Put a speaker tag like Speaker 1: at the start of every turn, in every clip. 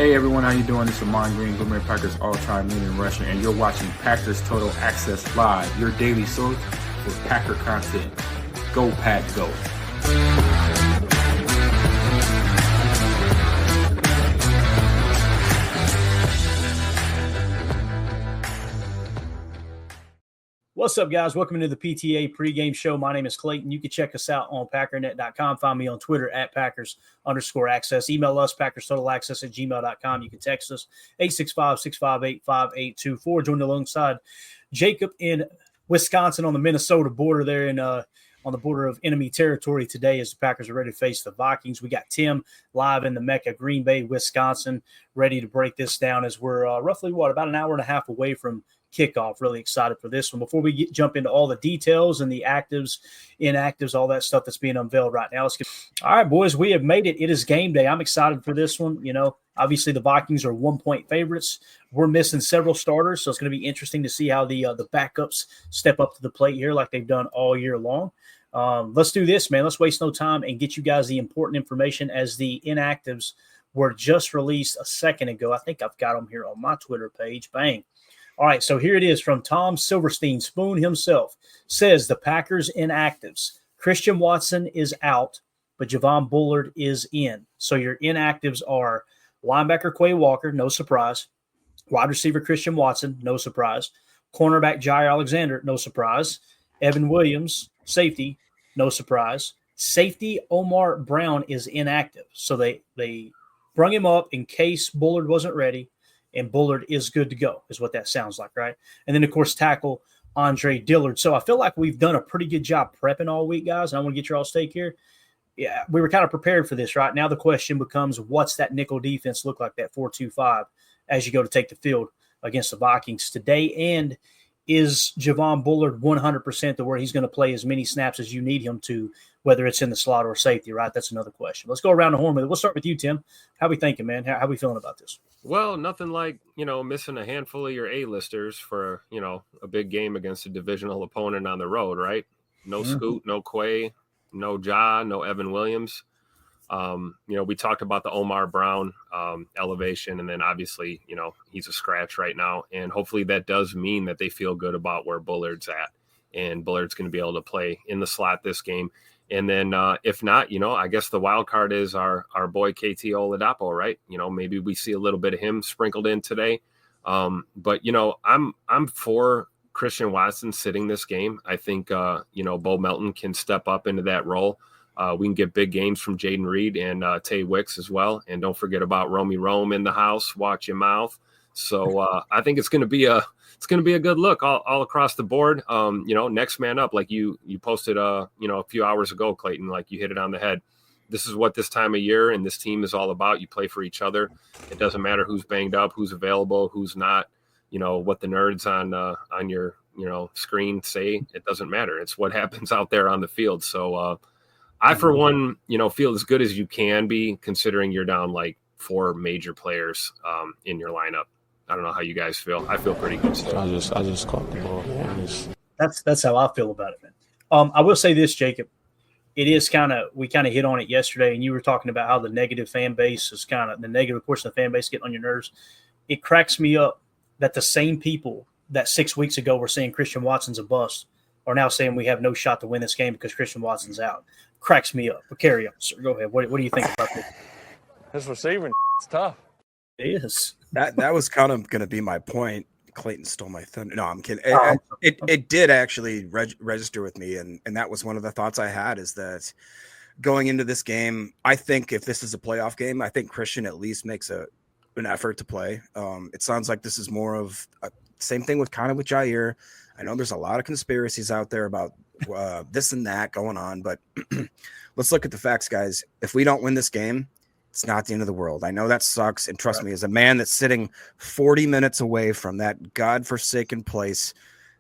Speaker 1: Hey everyone, how you doing? This is Amon Green, Boomerang Packers all-time leading rusher, and you're watching Packers Total Access Live, your daily source for Packer content. Go Pack, go!
Speaker 2: What's up, guys? Welcome to the PTA pregame show. My name is Clayton. You can check us out on packernet.com. Find me on Twitter at Packers_access. Email us, PackersTotalAccess@gmail.com. You can text us, 865-658-5824. Join alongside Jacob in Wisconsin on the Minnesota border there on the border of enemy territory today as the Packers are ready to face the Vikings. We got Tim live in the Mecca, Green Bay, Wisconsin, ready to break this down as we're roughly, about an hour and a half away from kickoff. Really excited for this one. Before we jump into all the details and the actives, inactives, all that stuff that's being unveiled right now, all right, boys, we have made it. It is game day. I'm excited for this one. You know, obviously the Vikings are 1-point favorites. We're missing several starters, so it's going to be interesting to see how the backups step up to the plate here like they've done all year long. Let's do this, man. Let's waste no time and get you guys the important information as the inactives were just released a second ago. I think I've got them here on my Twitter page. Bang. All right, so here it is from Tom Silverstein, Spoon himself, says the Packers inactives. Christian Watson is out, but Javon Bullard is in. So your inactives are linebacker Quay Walker, no surprise. Wide receiver Christian Watson, no surprise. Cornerback Jair Alexander, no surprise. Evan Williams, safety, no surprise. Safety Omar Brown is inactive. So they brung him up in case Bullard wasn't ready. And Bullard is good to go, is what that sounds like, right? And then, of course, tackle Andre Dillard. So I feel like we've done a pretty good job prepping all week, guys. And I want to get your all's take here. Yeah, we were kind of prepared for this, right? Now the question becomes, what's that nickel defense look like, that 4-2-5, as you go to take the field against the Vikings today? And is Javon Bullard 100% to where he's going to play as many snaps as you need him to, whether it's in the slot or safety, right? That's another question. Let's go around the horn with it. We'll start with you, Tim. How we thinking, man? How we feeling about this?
Speaker 3: Well, nothing like, missing a handful of your A-listers for, a big game against a divisional opponent on the road, right? No Scoot, no Quay, no Ja, no Evan Williams. We talked about the Omar Brown elevation, and then obviously, he's a scratch right now. And hopefully that does mean that they feel good about where Bullard's at. And Bullard's going to be able to play in the slot this game. And then if not, I guess the wild card is our boy KT Oladapo, right? Maybe we see a little bit of him sprinkled in today. But I'm for Christian Watson sitting this game. I think, Bo Melton can step up into that role. We can get big games from Jaden Reed and Tay Wicks as well. And don't forget about Romy Rome in the house. Watch your mouth. So I think it's going to be a good look all across the board. Next man up, like you posted, a few hours ago, Clayton, like you hit it on the head. This is what this time of year and this team is all about. You play for each other. It doesn't matter who's banged up, who's available, who's not, what the nerds on your, screen say. It doesn't matter. It's what happens out there on the field. So I, for one, feel as good as you can be considering you're down like 4 major players in your lineup. I don't know how you guys feel. I feel pretty good still.
Speaker 4: I just caught the ball.
Speaker 2: That's how I feel about it, man. I will say this, Jacob. It is we kind of hit on it yesterday, and you were talking about how the negative fan base is the negative portion of the fan base getting on your nerves. It cracks me up that the same people that 6 weeks ago were saying Christian Watson's a bust are now saying we have no shot to win this game because Christian Watson's out. Cracks me up. But carry on, sir. Go ahead. What do you think about this?
Speaker 4: His receiving is tough.
Speaker 2: It is.
Speaker 5: That was kind of going to be my point. Clayton stole my thunder. No, I'm kidding. It did actually register with me, and that was one of the thoughts I had, is that going into this game, I think if this is a playoff game, I think Christian at least makes an effort to play. It sounds like this is more of a same thing with Jair. I know there's a lot of conspiracies out there about this and that going on, but let's look at the facts, guys. If we don't win this game, it's not the end of the world. I know that sucks. And trust me, as a man that's sitting 40 minutes away from that godforsaken place,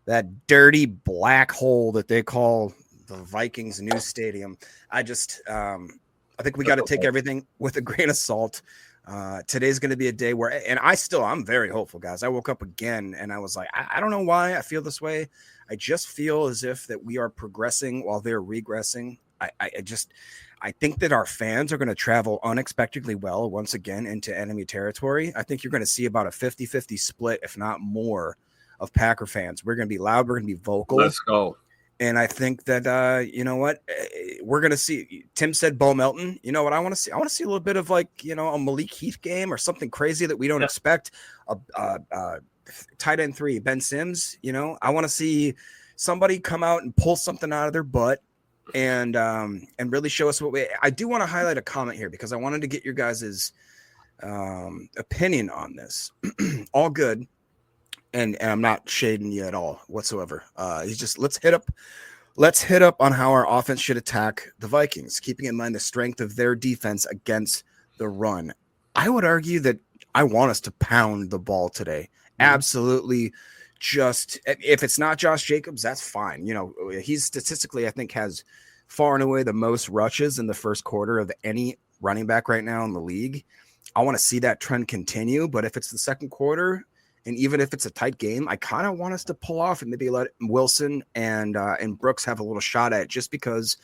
Speaker 5: that dirty black hole that they call the Vikings new stadium, I think we got to take everything with a grain of salt. Today's going to be a day where, and I'm very hopeful, guys. I woke up again and I was like, I don't know why I feel this way. I just feel as if that we are progressing while they're regressing. I think that our fans are going to travel unexpectedly well once again into enemy territory. I think you're going to see about a 50-50 split, if not more, of Packer fans. We're going to be loud. We're going to be vocal.
Speaker 3: Let's go.
Speaker 5: And I think that, you know what, we're going to see. Tim said Bo Melton. You know what I want to see? I want to see a little bit of like, you know, a Malik Heath game or something crazy that we don't expect. Tight end 3, Ben Sims. You know, I want to see somebody come out and pull something out of their butt and really show us what I do want to highlight a comment here because I wanted to get your guys' opinion on this. All good. And I'm not shading you at all whatsoever. He's just let's hit up on how our offense should attack the Vikings, keeping in mind the strength of their defense against the run. I would argue that I want us to pound the ball today. Absolutely. Just if it's not Josh Jacobs, that's fine. You know, he's statistically, I think, has far and away the most rushes in the first quarter of any running back right now in the league. I want to see that trend continue, but if it's the second quarter, and even if it's a tight game, I kind of want us to pull off and maybe let Wilson and Brooks have a little shot at it just because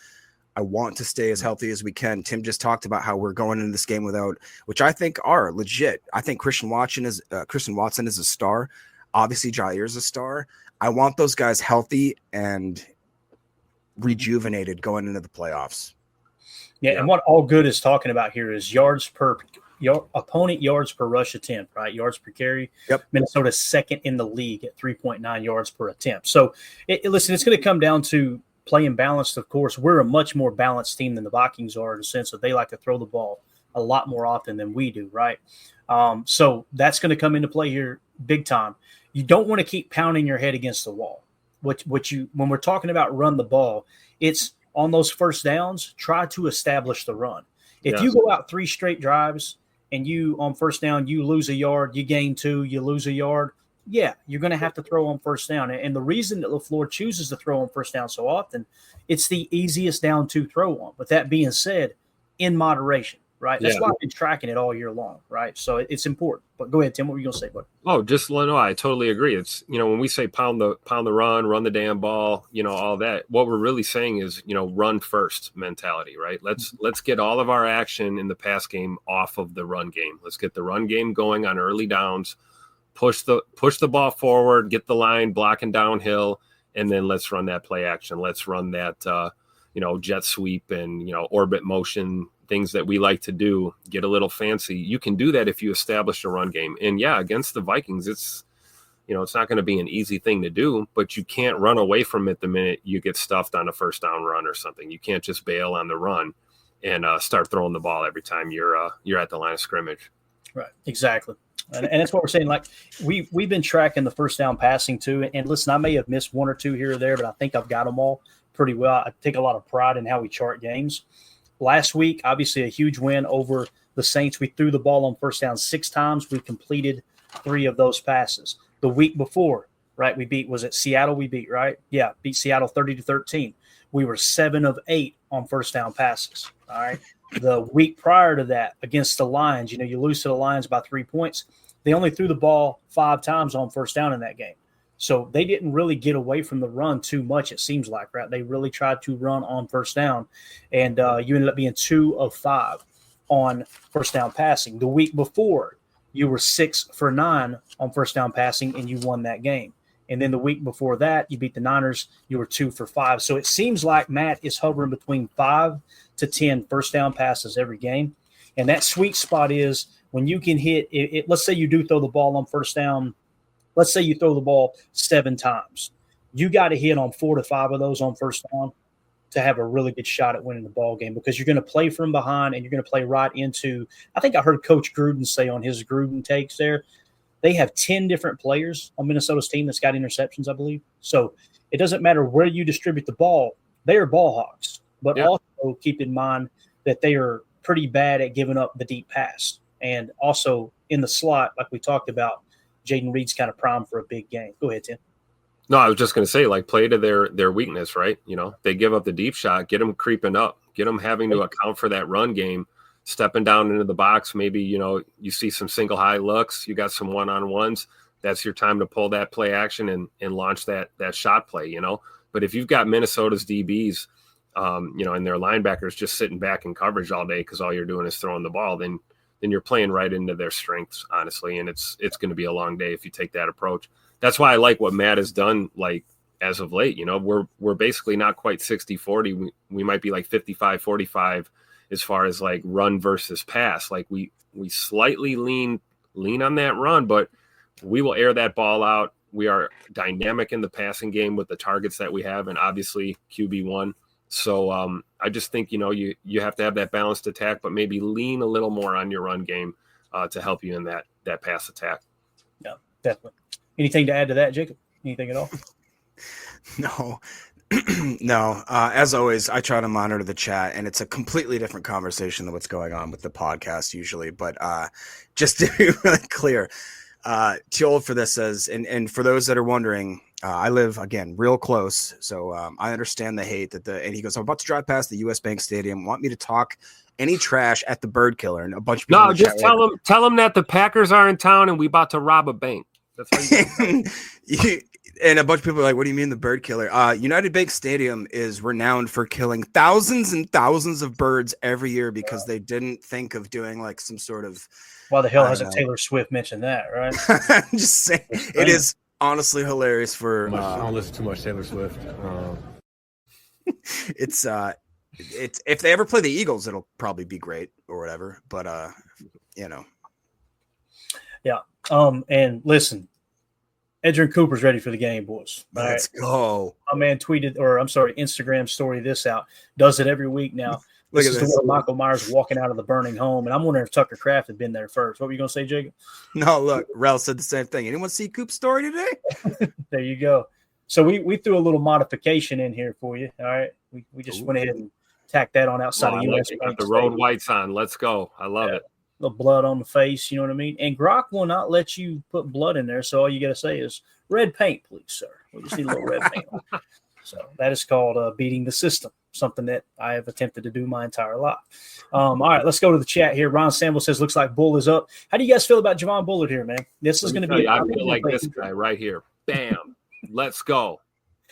Speaker 5: I want to stay as healthy as we can. Tim just talked about how we're going into this game without, which I think are legit. I think Christian Watson is a star. Obviously, Jair is a star. I want those guys healthy and rejuvenated going into the playoffs.
Speaker 2: Yeah, and what All Good is talking about here is opponent yards per rush attempt, right? Yards per carry.
Speaker 5: Yep.
Speaker 2: Minnesota's second in the league at 3.9 yards per attempt. So, listen, it's going to come down to playing balanced. Of course, we're a much more balanced team than the Vikings are in the sense that they like to throw the ball a lot more often than we do, right? So that's going to come into play here big time. You don't want to keep pounding your head against the wall. When we're talking about run the ball, it's on those first downs, try to establish the run. If you go out 3 straight drives and you on first down, you lose a yard, you gain 2, you lose a yard, you're going to have to throw on first down. And the reason that LaFleur chooses to throw on first down so often, it's the easiest down to throw on. But that being said, in moderation, right? That's why I've been tracking it all year long, right? So it's important. But go ahead, Tim. What were you going to say, bud?
Speaker 3: Oh, I totally agree. It's, you know, when we say pound the run the damn ball, you know, all that, what we're really saying is, you know, run first mentality, right? Let's get all of our action in the pass game off of the run game. Let's get the run game going on early downs, push the ball forward, get the line blocking downhill, and then let's run that play action. Let's run that, jet sweep and, orbit motion, things that we like to do, get a little fancy. You can do that if you establish a run game. And against the Vikings, it's not going to be an easy thing to do, but you can't run away from it the minute you get stuffed on a first down run or something. You can't just bail on the run and start throwing the ball every time you're at the line of scrimmage.
Speaker 2: Right. Exactly. And that's what we're saying. Like we've been tracking the first down passing too. And listen, I may have missed 1 or 2 here or there, but I think I've got them all pretty well. I take a lot of pride in how we chart games. Last week, obviously a huge win over the Saints. We threw the ball on first down 6 times. We completed 3 of those passes. The week before, right, was it Seattle we beat, right? Yeah, beat Seattle 30-13. We were 7 of 8 on first down passes, all right? The week prior to that against the Lions, you lose to the Lions by 3 points. They only threw the ball 5 times on first down in that game. So they didn't really get away from the run too much, it seems like, right? They really tried to run on first down, and you ended up being 2 of 5 on first down passing. The week before, you were 6 for 9 on first down passing, and you won that game. And then the week before that, you beat the Niners. You were 2 for 5. So it seems like Matt is hovering between 5 to 10 first down passes every game. And that sweet spot is when you can hit it. Let's say you do throw the ball on first down. Let's say you throw the ball 7 times. You got to hit on 4 to 5 of those on first down to have a really good shot at winning the ball game, because you're going to play from behind and you're going to play right into – I think I heard Coach Gruden say on his Gruden takes there, they have 10 different players on Minnesota's team that's got interceptions, I believe. So it doesn't matter where you distribute the ball. They are ball hogs. But also keep in mind that they are pretty bad at giving up the deep pass. And also in the slot, like we talked about, Jaden Reed's kind of primed for a big game. Go ahead, Tim.
Speaker 3: No, I was just going to say, play to their weakness, right? They give up the deep shot, get them creeping up, get them having to account for that run game, stepping down into the box. Maybe, you see some single high looks, you got some one-on-ones. That's your time to pull that play action and launch that shot play, But if you've got Minnesota's DBs and their linebackers just sitting back in coverage all day because all you're doing is throwing the ball, then you're playing right into their strengths, honestly. And it's going to be a long day if you take that approach. That's why I like what Matt has done, like, as of late. We're basically not quite 60-40. We might be like 55-45 as far as like run versus pass. Like we slightly lean on that run, but we will air that ball out. We are dynamic in the passing game with the targets that we have, and obviously QB1. So I just think, you have to have that balanced attack, but maybe lean a little more on your run game to help you in that pass attack.
Speaker 2: Yeah, definitely. Anything to add to that, Jacob? Anything at all?
Speaker 5: No. No. As always, I try to monitor the chat, and it's a completely different conversation than what's going on with the podcast usually. But just to be really clear, too old for this says, and for those that are wondering, I live, again, real close. So I understand the hate and he goes, I'm about to drive past the US Bank Stadium. Want me to talk any trash at the Bird Killer? And a bunch of people.
Speaker 3: No, just tell them that the Packers are in town and we about to rob a bank. That's how you
Speaker 5: And a bunch of people are like, what do you mean the Bird Killer? United Bank Stadium is renowned for killing thousands and thousands of birds every year because they didn't think of doing like some sort of.
Speaker 2: Why the hell hasn't Taylor Swift mentioned that, right?
Speaker 5: I'm just saying. It is honestly hilarious for.
Speaker 4: I don't listen too much Taylor Swift.
Speaker 5: It's if they ever play the Eagles, it'll probably be great or whatever. But
Speaker 2: Yeah. And listen, Edgerrin Cooper's ready for the game, boys.
Speaker 5: Let's go.
Speaker 2: My man Instagram story this out. Does it every week now. This is the way Michael Myers walking out of the burning home, and I'm wondering if Tucker Kraft had been there first. What were you going to say, Jacob?
Speaker 5: No, look, Rel said the same thing. Anyone see Coop's story today?
Speaker 2: There you go. So we threw a little modification in here for you. All right, we just went ahead and tacked that on outside of US.
Speaker 3: Got the road whites on. Let's go. I love it.
Speaker 2: The blood on the face, you know what I mean? And Grok will not let you put blood in there, so all you got to say is red paint, please, sir. We just need a little red paint on. So that is called beating the system, something that I have attempted to do my entire life. All right, let's go to the chat here. Ron Samble says, looks like Bull is up. How do you guys feel about Javon Bullard here, man? This is going to be –
Speaker 3: I feel like this guy right here. Bam. Let's go.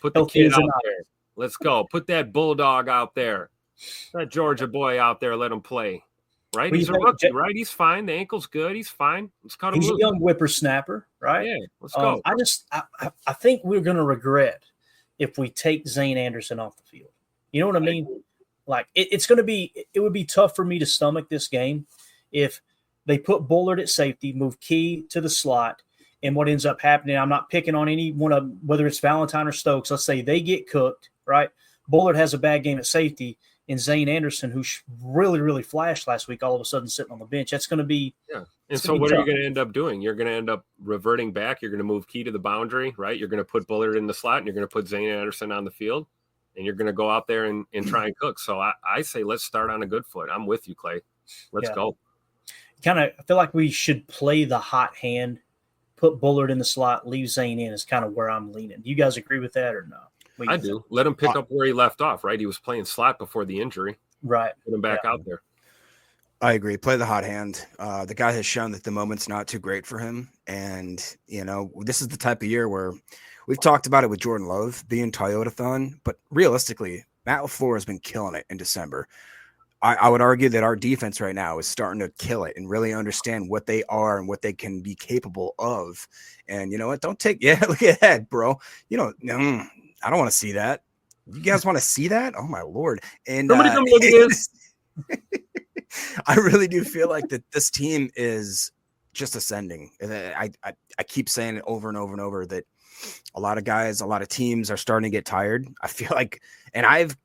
Speaker 3: Put the kid out there. Let's go. Put that Bulldog out there. That Georgia boy out there. Let him play. Right? He's a rookie, right? He's fine. The ankle's good. He's fine. Let's cut him loose.
Speaker 2: He's a young whippersnapper, right?
Speaker 3: Yeah, let's go.
Speaker 2: I think we're going to regret if we take Zane Anderson off the field. You know what I mean? Like, it would be tough for me to stomach this game if they put Bullard at safety, move Key to the slot, and what ends up happening, I'm not picking on any one of, whether it's Valentine or Stokes, let's say they get cooked, right? Bullard has a bad game at safety, and Zane Anderson, who really, really flashed last week, all of a sudden sitting on the bench. That's going to be –
Speaker 3: yeah. And so what are you going to end up doing? You're going to end up reverting back. You're going to move Key to the boundary, right? You're going to put Bullard in the slot, and you're going to put Zane Anderson on the field, and you're going to go out there and try and cook. So I say let's start on a good foot. I'm with you, Clay. Let's go.
Speaker 2: I feel like we should play the hot hand, put Bullard in the slot, leave Zane in is kind of where I'm leaning. Do you guys agree with that or no?
Speaker 3: I do. Let him pick up where he left off, right? He was playing slot before the injury.
Speaker 2: Right.
Speaker 3: Put him back out there.
Speaker 5: I agree. Play the hot hand. The guy has shown that the moment's not too great for him. And, this is the type of year where we've talked about it with Jordan Love being Toyota-thon, but realistically, Matt LaFleur has been killing it in December. I would argue that our defense right now is starting to kill it and really understand what they are and what they can be capable of. And you know what? Look at that, bro. I don't want to see that. You guys want to see that? Oh my Lord. And
Speaker 3: somebody come look at this.
Speaker 5: I really do feel like that this team is just ascending. I keep saying it over and over and over that a lot of guys, a lot of teams are starting to get tired. I feel like, and I've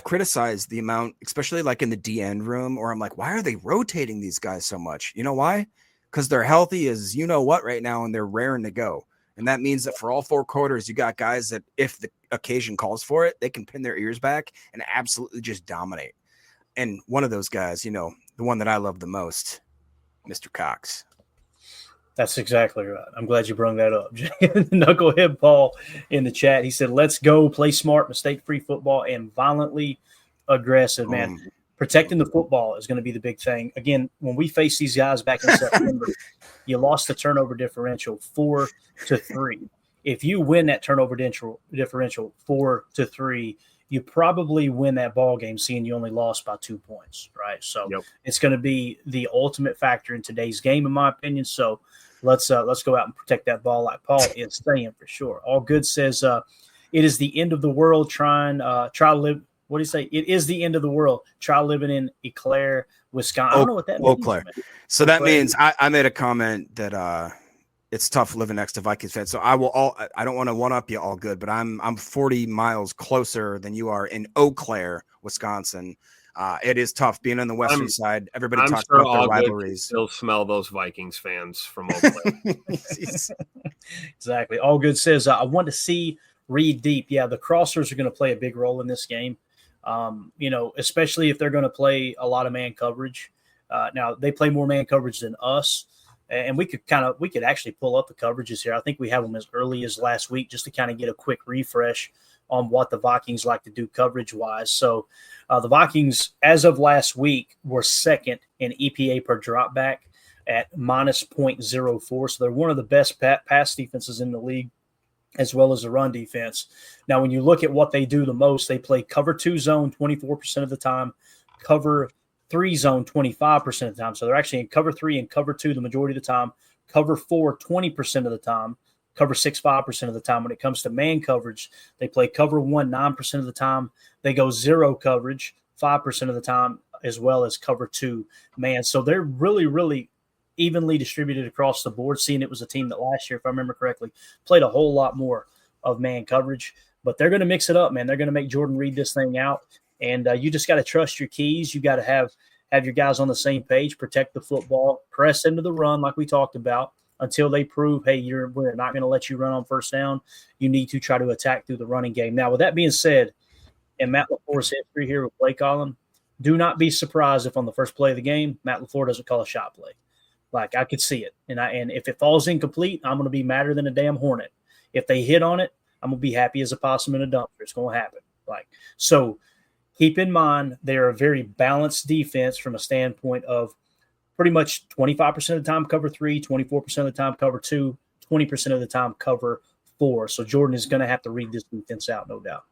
Speaker 5: criticized the amount, especially like in the D end room, or I'm like, why are they rotating these guys so much? You know why? Because they're healthy as you know what right now, and they're raring to go. And that means that for all 4 quarters, you got guys that if the occasion calls for it, they can pin their ears back and absolutely just dominate. And one of those guys, the one that I love the most, Mr. Cox.
Speaker 2: That's exactly right. I'm glad you brought that up. Knucklehead Paul in the chat. He said, let's go play smart, mistake-free football, and violently aggressive, man. Protecting the football is going to be the big thing. Again, when we face these guys back in September, you lost the turnover differential 4-3. If you win that turnover differential 4-3, you probably win that ball game, seeing you only lost by 2 points, right? So it's going to be the ultimate factor in today's game, in my opinion. So let's go out and protect that ball like Paul is saying for sure. All Good says it is the end of the world. Try to live. What do you say? It is the end of the world. Try living in Eau Claire, Wisconsin. I don't know what that means.
Speaker 5: Eau Claire. So that means I made a comment that it's tough living next to Vikings fans. So I don't want to one up you, All Good, but I'm 40 miles closer than you are in Eau Claire, Wisconsin. It is tough being on the western side. Everybody talks about their rivalries.
Speaker 3: Still smell those Vikings fans from Eau Claire.
Speaker 2: Exactly. All Good says I want to see Reed deep. Yeah, the crossers are going to play a big role in this game. Especially if they're going to play a lot of man coverage. Now they play more man coverage than us. And we could actually pull up the coverages here. I think we have them as early as last week just to kind of get a quick refresh on what the Vikings like to do coverage-wise. So the Vikings, as of last week, were second in EPA per dropback at minus 0.04. So they're one of the best pass defenses in the league, as well as the run defense. Now, when you look at what they do the most, they play cover 2 zone 24% of the time, cover 3 zone 25% of the time. So they're actually in cover 3 and cover 2 the majority of the time, cover 4 20% of the time, cover 6 5% of the time. When it comes to man coverage, they play cover 1 9% of the time. They go zero coverage 5% of the time, as well as cover 2 man. So they're really, really evenly distributed across the board, seeing it was a team that last year, if I remember correctly, played a whole lot more of man coverage. But they're going to mix it up, man. They're going to make Jordan read this thing out. And you just got to trust your keys. You got to have your guys on the same page, protect the football, press into the run like we talked about until they prove, hey, we're not going to let you run on first down. You need to try to attack through the running game. Now, with that being said, in Matt LaFleur's history here with play calling, do not be surprised if on the first play of the game, Matt LaFleur doesn't call a shot play. Like, I could see it. And if it falls incomplete, I'm going to be madder than a damn hornet. If they hit on it, I'm going to be happy as a possum in a dumpster. It's going to happen. So keep in mind, they're a very balanced defense from a standpoint of pretty much 25% of the time cover 3, 24% of the time cover 2, 20% of the time cover 4. So Jordan is going to have to read this defense out, no doubt.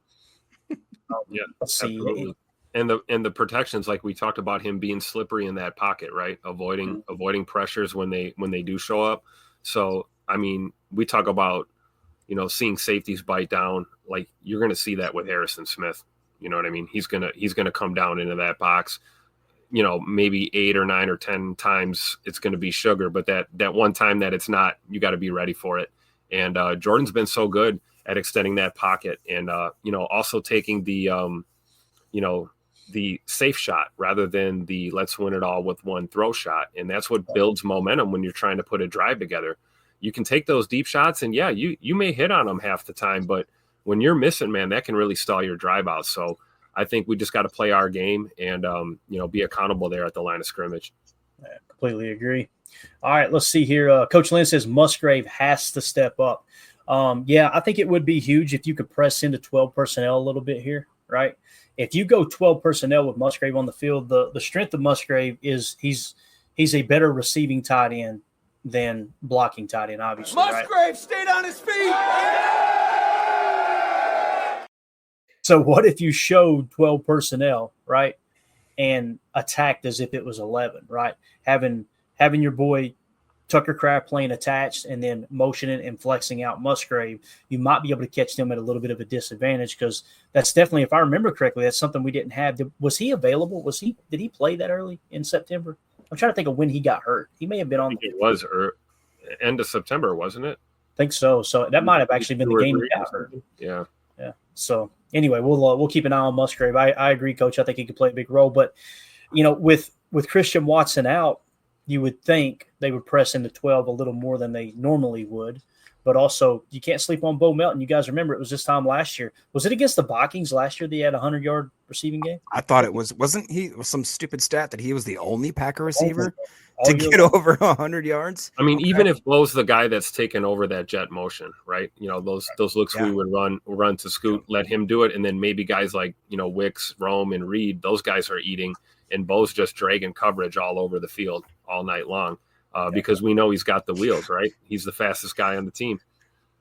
Speaker 2: Let's see.
Speaker 3: Absolutely. And the protections, like we talked about him being slippery in that pocket, right? Avoiding pressures when they do show up. So, I mean, we talk about, seeing safeties bite down. Like, you're going to see that with Harrison Smith. You know what I mean? He's gonna come down into that box, maybe 8 or 9 or 10 times it's going to be sugar, but that one time that it's not, you got to be ready for it. And Jordan's been so good at extending that pocket and also taking the the safe shot rather than the let's win it all with one throw shot. And that's what builds momentum when you're trying to put a drive together. You can take those deep shots and you may hit on them half the time, but when you're missing, man, that can really stall your drive out. So I think we just got to play our game and, be accountable there at the line of scrimmage.
Speaker 2: I completely agree. All right, let's see here. Coach Lynn says Musgrave has to step up. I think it would be huge if you could press into 12 personnel a little bit here, right? If you go 12 personnel with Musgrave on the field, the strength of Musgrave is he's a better receiving tight end than blocking tight end, obviously.
Speaker 6: Musgrave stayed on his feet.
Speaker 2: So what if you showed 12 personnel, right, and attacked as if it was 11, right? Having your boy Tucker Kraft playing attached and then motioning and flexing out Musgrave, you might be able to catch them at a little bit of a disadvantage because that's definitely, if I remember correctly, that's something we didn't have. Was he available? Did he play that early in September? I'm trying to think of when he got hurt. He may have been on.
Speaker 3: It was end of September, wasn't it?
Speaker 2: I think so. So that might have actually been the game he got hurt.
Speaker 3: Yeah.
Speaker 2: So anyway, we'll keep an eye on Musgrave. I agree, Coach. I think he could play a big role. But with Christian Watson out, you would think they would press into 12 a little more than they normally would. But also, you can't sleep on Bo Melton. You guys remember it was this time last year. Was it against the Vikings last year that he had a 100-yard receiving game?
Speaker 5: I thought it was. Wasn't he? Was some stupid stat that he was the only Packer receiver to get over 100 yards?
Speaker 3: I mean, even if Bo's the guy that's taken over that jet motion, right? Those looks we would run to Scoot, let him do it, and then maybe guys like Wicks, Rome, and Reed, those guys are eating, and Bo's just dragging coverage all over the field all night long because we know he's got the wheels, right? He's the fastest guy on the team.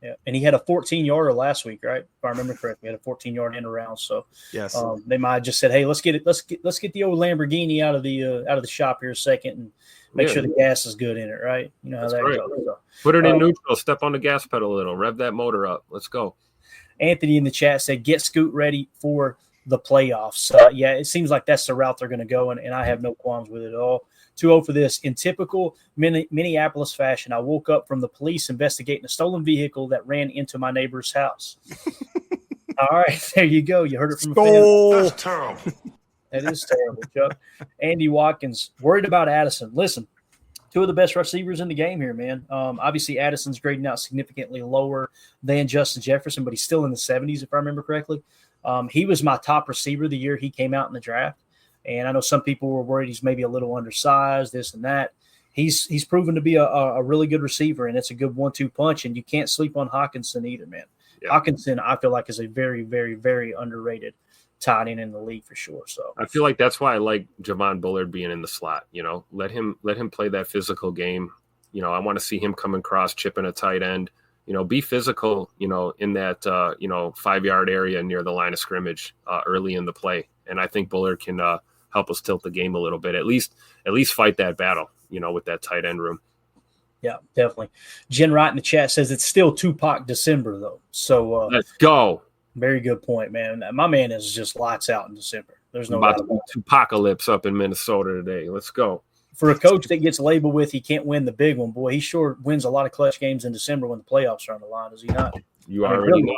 Speaker 2: Yeah, and he had a 14-yarder last week, right? If I remember correctly, he had a 14-yard end around. So
Speaker 5: Yes.
Speaker 2: They might have just said, "Hey, let's get the old Lamborghini out of the shop here a second and make sure the gas is good in it, right? You know how that goes." So,
Speaker 3: put it in neutral, step on the gas pedal a little, rev that motor up. Let's go.
Speaker 2: Anthony in the chat said, "Get Scoot ready for the playoffs." Yeah, it seems like that's the route they're going to go, and I have no qualms with it at all. 2-0 for this. In typical Minneapolis fashion, I woke up from the police investigating a stolen vehicle that ran into my neighbor's house. All right, there you go. You heard it from a fan.
Speaker 6: That's terrible.
Speaker 2: That is terrible, Chuck. Andy Watkins, worried about Addison. Listen, two of the best receivers in the game here, man. Obviously, Addison's grading out significantly lower than Justin Jefferson, but he's still in the 70s, if I remember correctly. He was my top receiver the year he came out in the draft. And I know some people were worried he's maybe a little undersized, this and that. He's proven to be a really good receiver, and it's a good 1-2 punch, and you can't sleep on Hawkinson either, man. Yeah. Hawkinson, I feel like, is a very, very, very underrated tight end in the league for sure. So
Speaker 3: I feel like that's why I like Javon Bullard being in the slot. You know, let him play that physical game. You know, I want to see him come across, chipping a tight end. You know, be physical. You know, in that 5-yard area near the line of scrimmage early in the play, and I think Bullard can help us tilt the game a little bit. At least fight that battle. You know, with that tight end room.
Speaker 2: Yeah, definitely. Jen Wright in the chat says it's still Tupac December though. So
Speaker 3: let's go.
Speaker 2: Very good point, man. My man is just lights out in December. There's no
Speaker 3: about Tupacalypse up in Minnesota today. Let's go.
Speaker 2: For a coach that gets labeled with he can't win the big one, boy, he sure wins a lot of clutch games in December when the playoffs are on the line, does he not?
Speaker 3: You already know.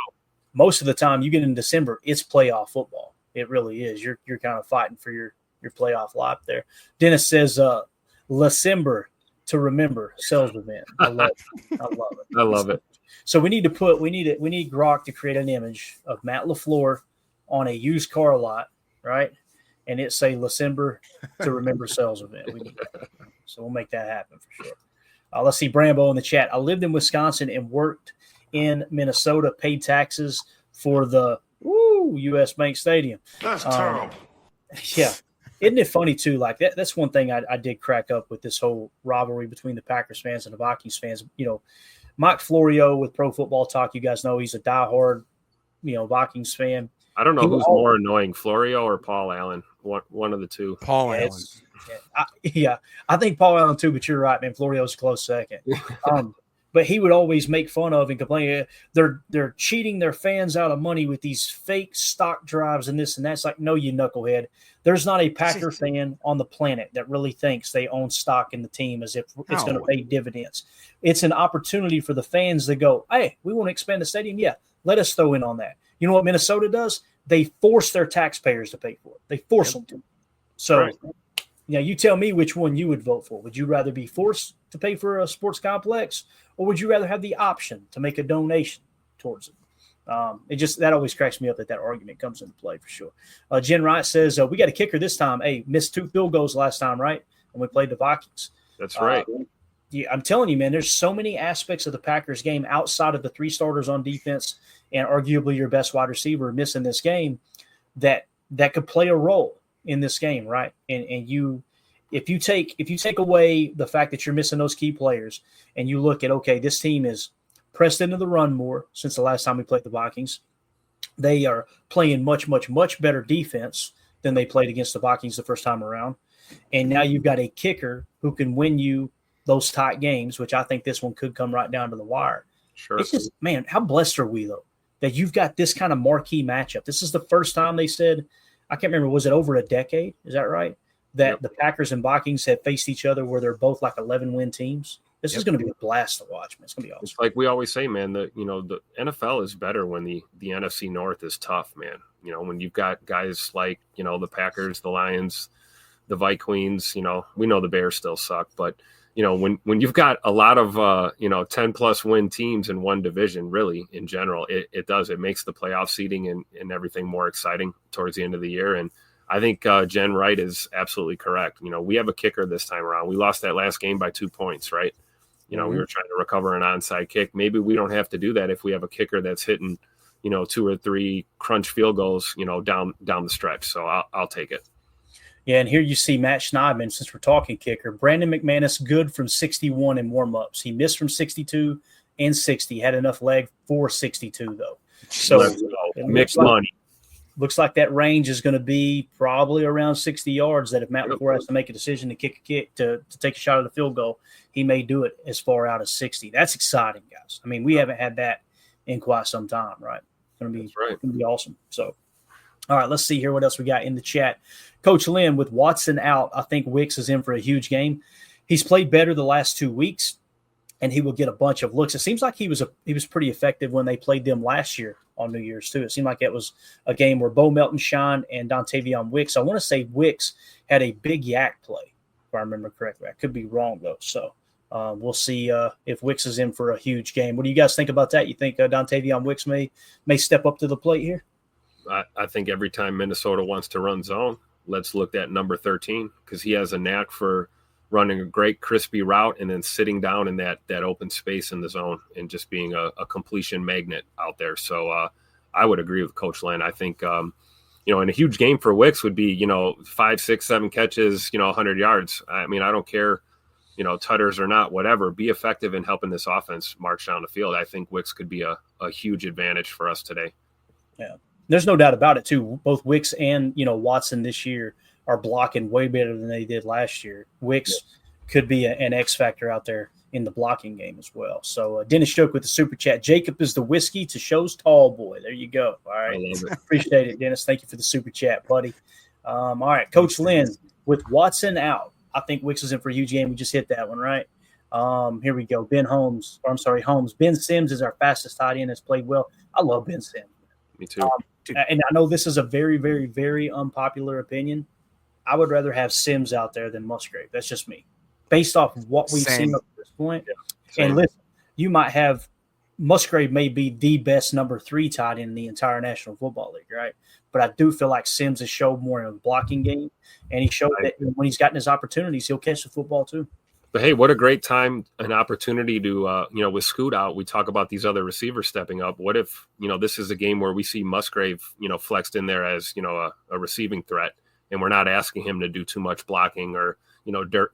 Speaker 2: Most of the time you get in December, it's playoff football. It really is. You're kind of fighting for your playoff life there. Dennis says December to remember sales event. I love it.
Speaker 3: I love it.
Speaker 2: So we need Gronk to create an image of Matt LaFleur on a used car lot, right? And it say December to remember sales event. We need that. So we'll make that happen for sure. Let's see Brambo in the chat. I lived in Wisconsin and worked in Minnesota, paid taxes for the U.S. Bank Stadium.
Speaker 6: That's terrible.
Speaker 2: Yeah. Isn't it funny, too? Like, that's one thing I did crack up with this whole rivalry between the Packers fans and the Vikings fans. You know, Mike Florio with Pro Football Talk, you guys know he's a diehard, Vikings fan.
Speaker 3: I don't know who's more annoying, Florio or Paul Allen. One of the two.
Speaker 5: Paul Allen.
Speaker 2: I think Paul Allen too, but you're right, man. Florio's a close second. But he would always make fun of and complain. They're cheating their fans out of money with these fake stock drives and this and that. It's like, no, you knucklehead. There's not a Packer fan on the planet that really thinks they own stock in the team as if it's going to pay dividends. It's an opportunity for the fans to go, hey, we want to expand the stadium. Yeah, let us throw in on that. You know what Minnesota does? They force their taxpayers to pay for it. They force them to. So, you tell me which one you would vote for. Would you rather be forced to pay for a sports complex, or would you rather have the option to make a donation towards it? That always cracks me up that argument comes into play for sure. Jen Wright says we got a kicker this time. Hey, missed 2 field goals last time, right? When we played the Vikings.
Speaker 3: That's right.
Speaker 2: I'm telling you, man, there's so many aspects of the Packers game outside of the 3 starters on defense and arguably your best wide receiver missing this game that could play a role in this game, right? And if you take away the fact that you're missing those key players and you look at, okay, this team is pressed into the run more since the last time we played the Vikings. They are playing much, much, much better defense than they played against the Vikings the first time around. And now you've got a kicker who can win you those tight games, which I think this one could come right down to the wire.
Speaker 3: Sure.
Speaker 2: It's just, man, how blessed are we, though, that you've got this kind of marquee matchup. This is the first time they said, I can't remember, was it over a decade? Is that right? That the Packers and Vikings have faced each other where they're both like 11-win teams. This is going to be a blast to watch, man. It's going to be awesome.
Speaker 3: It's like we always say, man, the NFL is better when the NFC North is tough, man. When you've got guys like, the Packers, the Lions, the Vikings, we know the Bears still suck, but when you've got a lot of 10+ win teams in one division, really in general, it makes the playoff seeding and everything more exciting towards the end of the year. And I think Jen Wright is absolutely correct. We have a kicker this time around. We lost that last game by 2 points, right? We were trying to recover an onside kick. Maybe we don't have to do that if we have a kicker that's hitting, 2 or 3 crunch field goals, down the stretch. So I'll take it.
Speaker 2: Yeah, and here you see Matt Schneidman, since we're talking kicker. Brandon McManus, good from 61 in warm-ups. He missed from 62 and 60. Had enough leg for 62 though. So
Speaker 3: mixed money.
Speaker 2: Looks like that range is going to be probably around 60 yards. That if Matt LaFleur has to make a decision to kick a kick to take a shot at the field goal, he may do it as far out as 60. That's exciting, guys. I mean, we haven't had that in quite some time, right? It's going to be awesome. So, all right, let's see here what else we got in the chat. Coach Lynn, with Watson out, I think Wicks is in for a huge game. He's played better the last 2 weeks, and he will get a bunch of looks. It seems like he was pretty effective when they played them last year on New Year's too. It seemed like it was a game where Bo Melton shined and Dontavion Wicks. I want to say Wicks had a big yak play, if I remember correctly. I could be wrong though. So we'll see if Wicks is in for a huge game. What do you guys think about that? You think Dontavion Wicks may step up to the plate here?
Speaker 3: I think every time Minnesota wants to run zone, let's look at number 13 because he has a knack for running a great crispy route and then sitting down in that open space in the zone and just being a completion magnet out there. So I would agree with Coach Lynn. I think, and a huge game for Wicks would be, 5, 6, 7 catches, 100 yards. I mean, I don't care, tutters or not, whatever. Be effective in helping this offense march down the field. I think Wicks could be a huge advantage for us today.
Speaker 2: Yeah, there's no doubt about it too. Both Wicks and, Watson this year are blocking way better than they did last year. Wicks could be an X factor out there in the blocking game as well. So Dennis Stroke with the super chat. Jacob is the whiskey to show's tall boy. There you go. All right. Appreciate it, Dennis. Thank you for the super chat, buddy. All right. Coach Lynn, with Watson out, I think Wicks is in for a huge game. We just hit that one, right? Here we go. Holmes. Ben Sims is our fastest tight end. Has played well. I love Ben Sims.
Speaker 3: Me too.
Speaker 2: And I know this is a very, very, very unpopular opinion. I would rather have Sims out there than Musgrave. That's just me. Based off of what we've seen up to this point. Yeah, and listen, you might have Musgrave may be the best number 3 tight end in the entire National Football League, right? But I do feel like Sims has showed more in a blocking game, and he showed that when he's gotten his opportunities, he'll catch the football too.
Speaker 3: But hey, what a great time, an opportunity to, with Scoot out, we talk about these other receivers stepping up. What if, this is a game where we see Musgrave, flexed in there as, a receiving threat, and we're not asking him to do too much blocking or,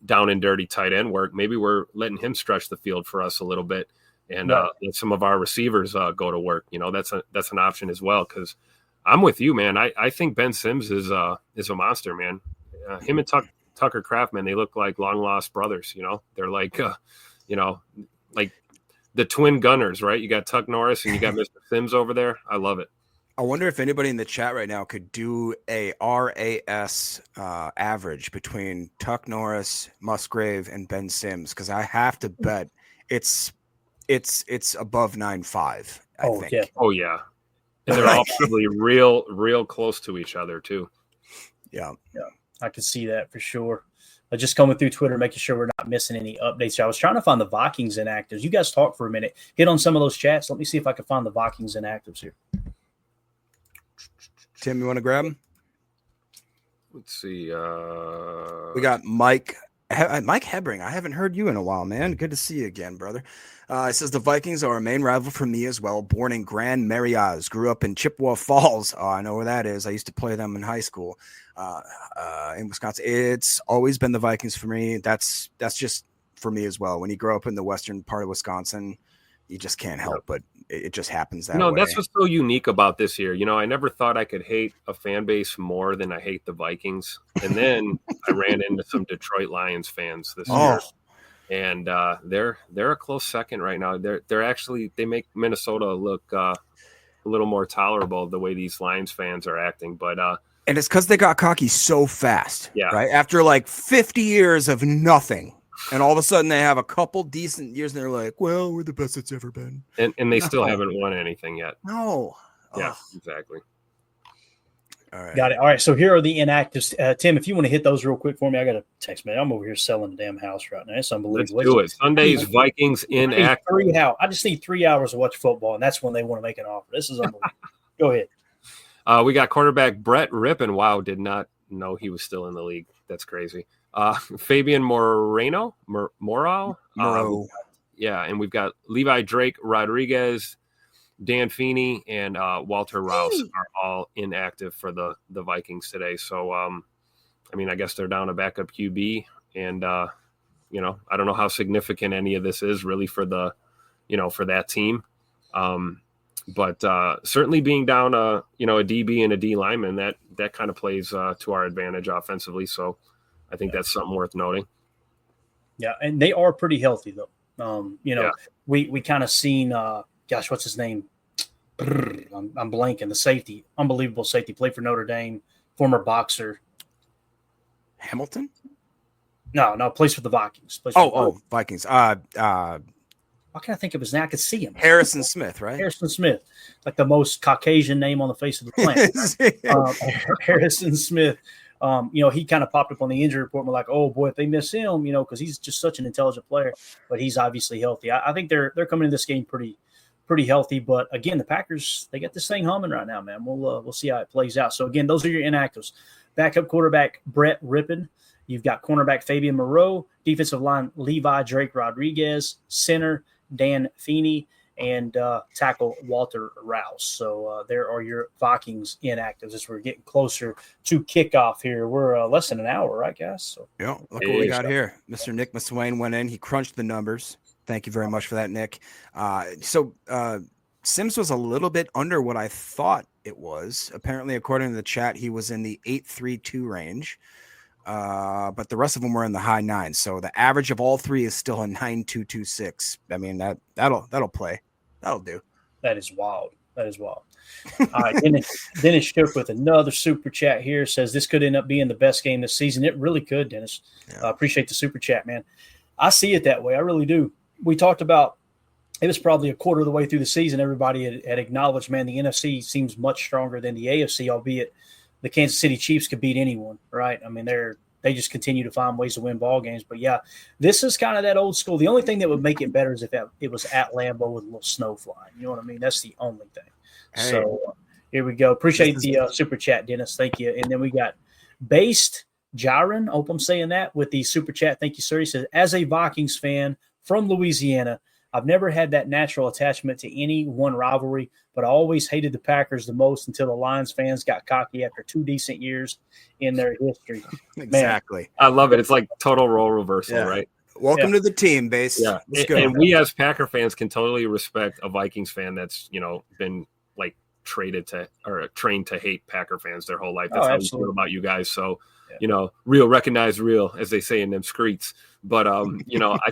Speaker 3: down and dirty tight end work. Maybe we're letting him stretch the field for us a little bit and let some of our receivers go to work. That's an option as well. Cause I'm with you, man. I think Ben Sims is a monster, man. Him and Tucker Kraft, man, they look like long lost brothers. They're like, like the twin gunners, right? You got Tuck Norris and you got Mr. Sims over there. I love it.
Speaker 5: I wonder if anybody in the chat right now could do a RAS average between Tuck Norris, Musgrave, and Ben Sims, because I have to bet it's above 9.5. I think.
Speaker 2: Yeah.
Speaker 3: Oh yeah, and they're all probably real close to each other too.
Speaker 5: Yeah,
Speaker 2: I can see that for sure. Just coming through Twitter, making sure we're not missing any updates. I was trying to find the Vikings inactives. You guys talk for a minute. Hit on some of those chats. Let me see if I can find the Vikings inactives here.
Speaker 5: Tim, you want to grab him?
Speaker 3: Let's see.
Speaker 5: We got Mike Hebring. I haven't heard you in a while, man. Good to see you again, brother. It says the Vikings are a main rival for me as well. Born in Grand Mariaz, grew up in Chippewa Falls. Oh, I know where that is. I used to play them in high school in Wisconsin. It's always been the Vikings for me. That's just for me as well. When you grow up in the western part of Wisconsin, you just can't help but it just happens that way.
Speaker 3: That's what's so unique about this year. I never thought I could hate a fan base more than I hate the Vikings. And then I ran into some Detroit Lions fans this year. And they're a close second right now. They're actually, they make Minnesota look a little more tolerable the way these Lions fans are acting. But
Speaker 5: and it's because they got cocky so fast.
Speaker 3: Yeah.
Speaker 5: Right? After like 50 years of nothing. And all of a sudden they have a couple decent years and they're like, well, we're the best it's ever been.
Speaker 3: And they still haven't won anything yet.
Speaker 5: No.
Speaker 3: Yeah, exactly.
Speaker 5: All right.
Speaker 2: Got it. All right. So here are the inactives. Tim, if you want to hit those real quick for me, I got a text, man. I'm over here selling the damn house right now. It's unbelievable.
Speaker 3: Let's do it. Sunday's Vikings inactive.
Speaker 2: I just need 3 hours to watch football, and that's when they want to make an offer. This is unbelievable. Go ahead.
Speaker 3: We got quarterback Brett Rippon. Wow, did not know he was still in the league. That's crazy. Fabian Moreno. Yeah, and we've got Levi Drake Rodriguez, Dan Feeney, and Walter Rouse are all inactive for the Vikings today. So, I guess they're down a backup QB, and I don't know how significant any of this is really for the for that team. But certainly being down, a DB and a D lineman, that kind of plays to our advantage offensively. So I think that's something worth noting. Yeah,
Speaker 2: and they are pretty healthy though. We kind of seen, what's his name? I'm blanking. The safety, unbelievable safety, played for Notre Dame, former boxer.
Speaker 5: Hamilton?
Speaker 2: No, plays for the Vikings.
Speaker 5: Vikings.
Speaker 2: Why can't I think of his name? I could see him.
Speaker 5: Harrison Smith, right?
Speaker 2: Harrison Smith, like the most Caucasian name on the face of the planet. Harrison Smith. He kind of popped up on the injury report. And we're like, oh boy, if they miss him, because he's just such an intelligent player. But he's obviously healthy. I think they're coming in this game pretty healthy. But again, the Packers, they got this thing humming right now, man. We'll see how it plays out. So again, those are your inactives. Backup quarterback Brett Rippon. You've got cornerback Fabian Moreau, defensive line Levi Drake Rodriguez, center Dan Feeney, and tackle Walter Rouse. So there are your Vikings inactives as we're getting closer to kickoff here. We're less than an hour, right, guys? So
Speaker 5: yeah, look what we got here. Mr. Nick Maswain went in. He crunched the numbers. Thank you very much for that, Nick. So Sims was a little bit under what I thought it was. Apparently, according to the chat, he was in the 8.32 range. But the rest of them were in the high nines. So the average of all three is still a 9.226. I mean, that'll play. That'll do.
Speaker 2: That is wild. All right, Dennis Shook with another super chat here says this could end up being the best game this season. It really could, Dennis.
Speaker 5: Yeah.
Speaker 2: Appreciate the super chat, man. I see it that way. I really do. We talked about it was probably a quarter of the way through the season. Everybody had acknowledged, man, the NFC seems much stronger than the AFC, albeit the Kansas City Chiefs could beat anyone, right? I mean, they just continue to find ways to win ball games. But, yeah, this is kind of that old school. The only thing that would make it better is if it was at Lambeau with a little snow flying. You know what I mean? That's the only thing. Hey. So here we go. Appreciate the super chat, Dennis. Thank you. And then we got Based Jiren. Hope I'm saying that with the super chat. Thank you, sir. He says, as a Vikings fan from Louisiana, I've never had that natural attachment to any one rivalry, but I always hated the Packers the most until the Lions fans got cocky after 2 decent years in their history.
Speaker 5: Exactly.
Speaker 3: Man. I love it. It's like total role reversal, right?
Speaker 5: Welcome to the team, Base.
Speaker 3: Yeah. And we as Packer fans can totally respect a Vikings fan that's, been like trained to hate Packer fans their whole life. That's how we feel about you guys. So, real recognize real, as they say in them streets. But, I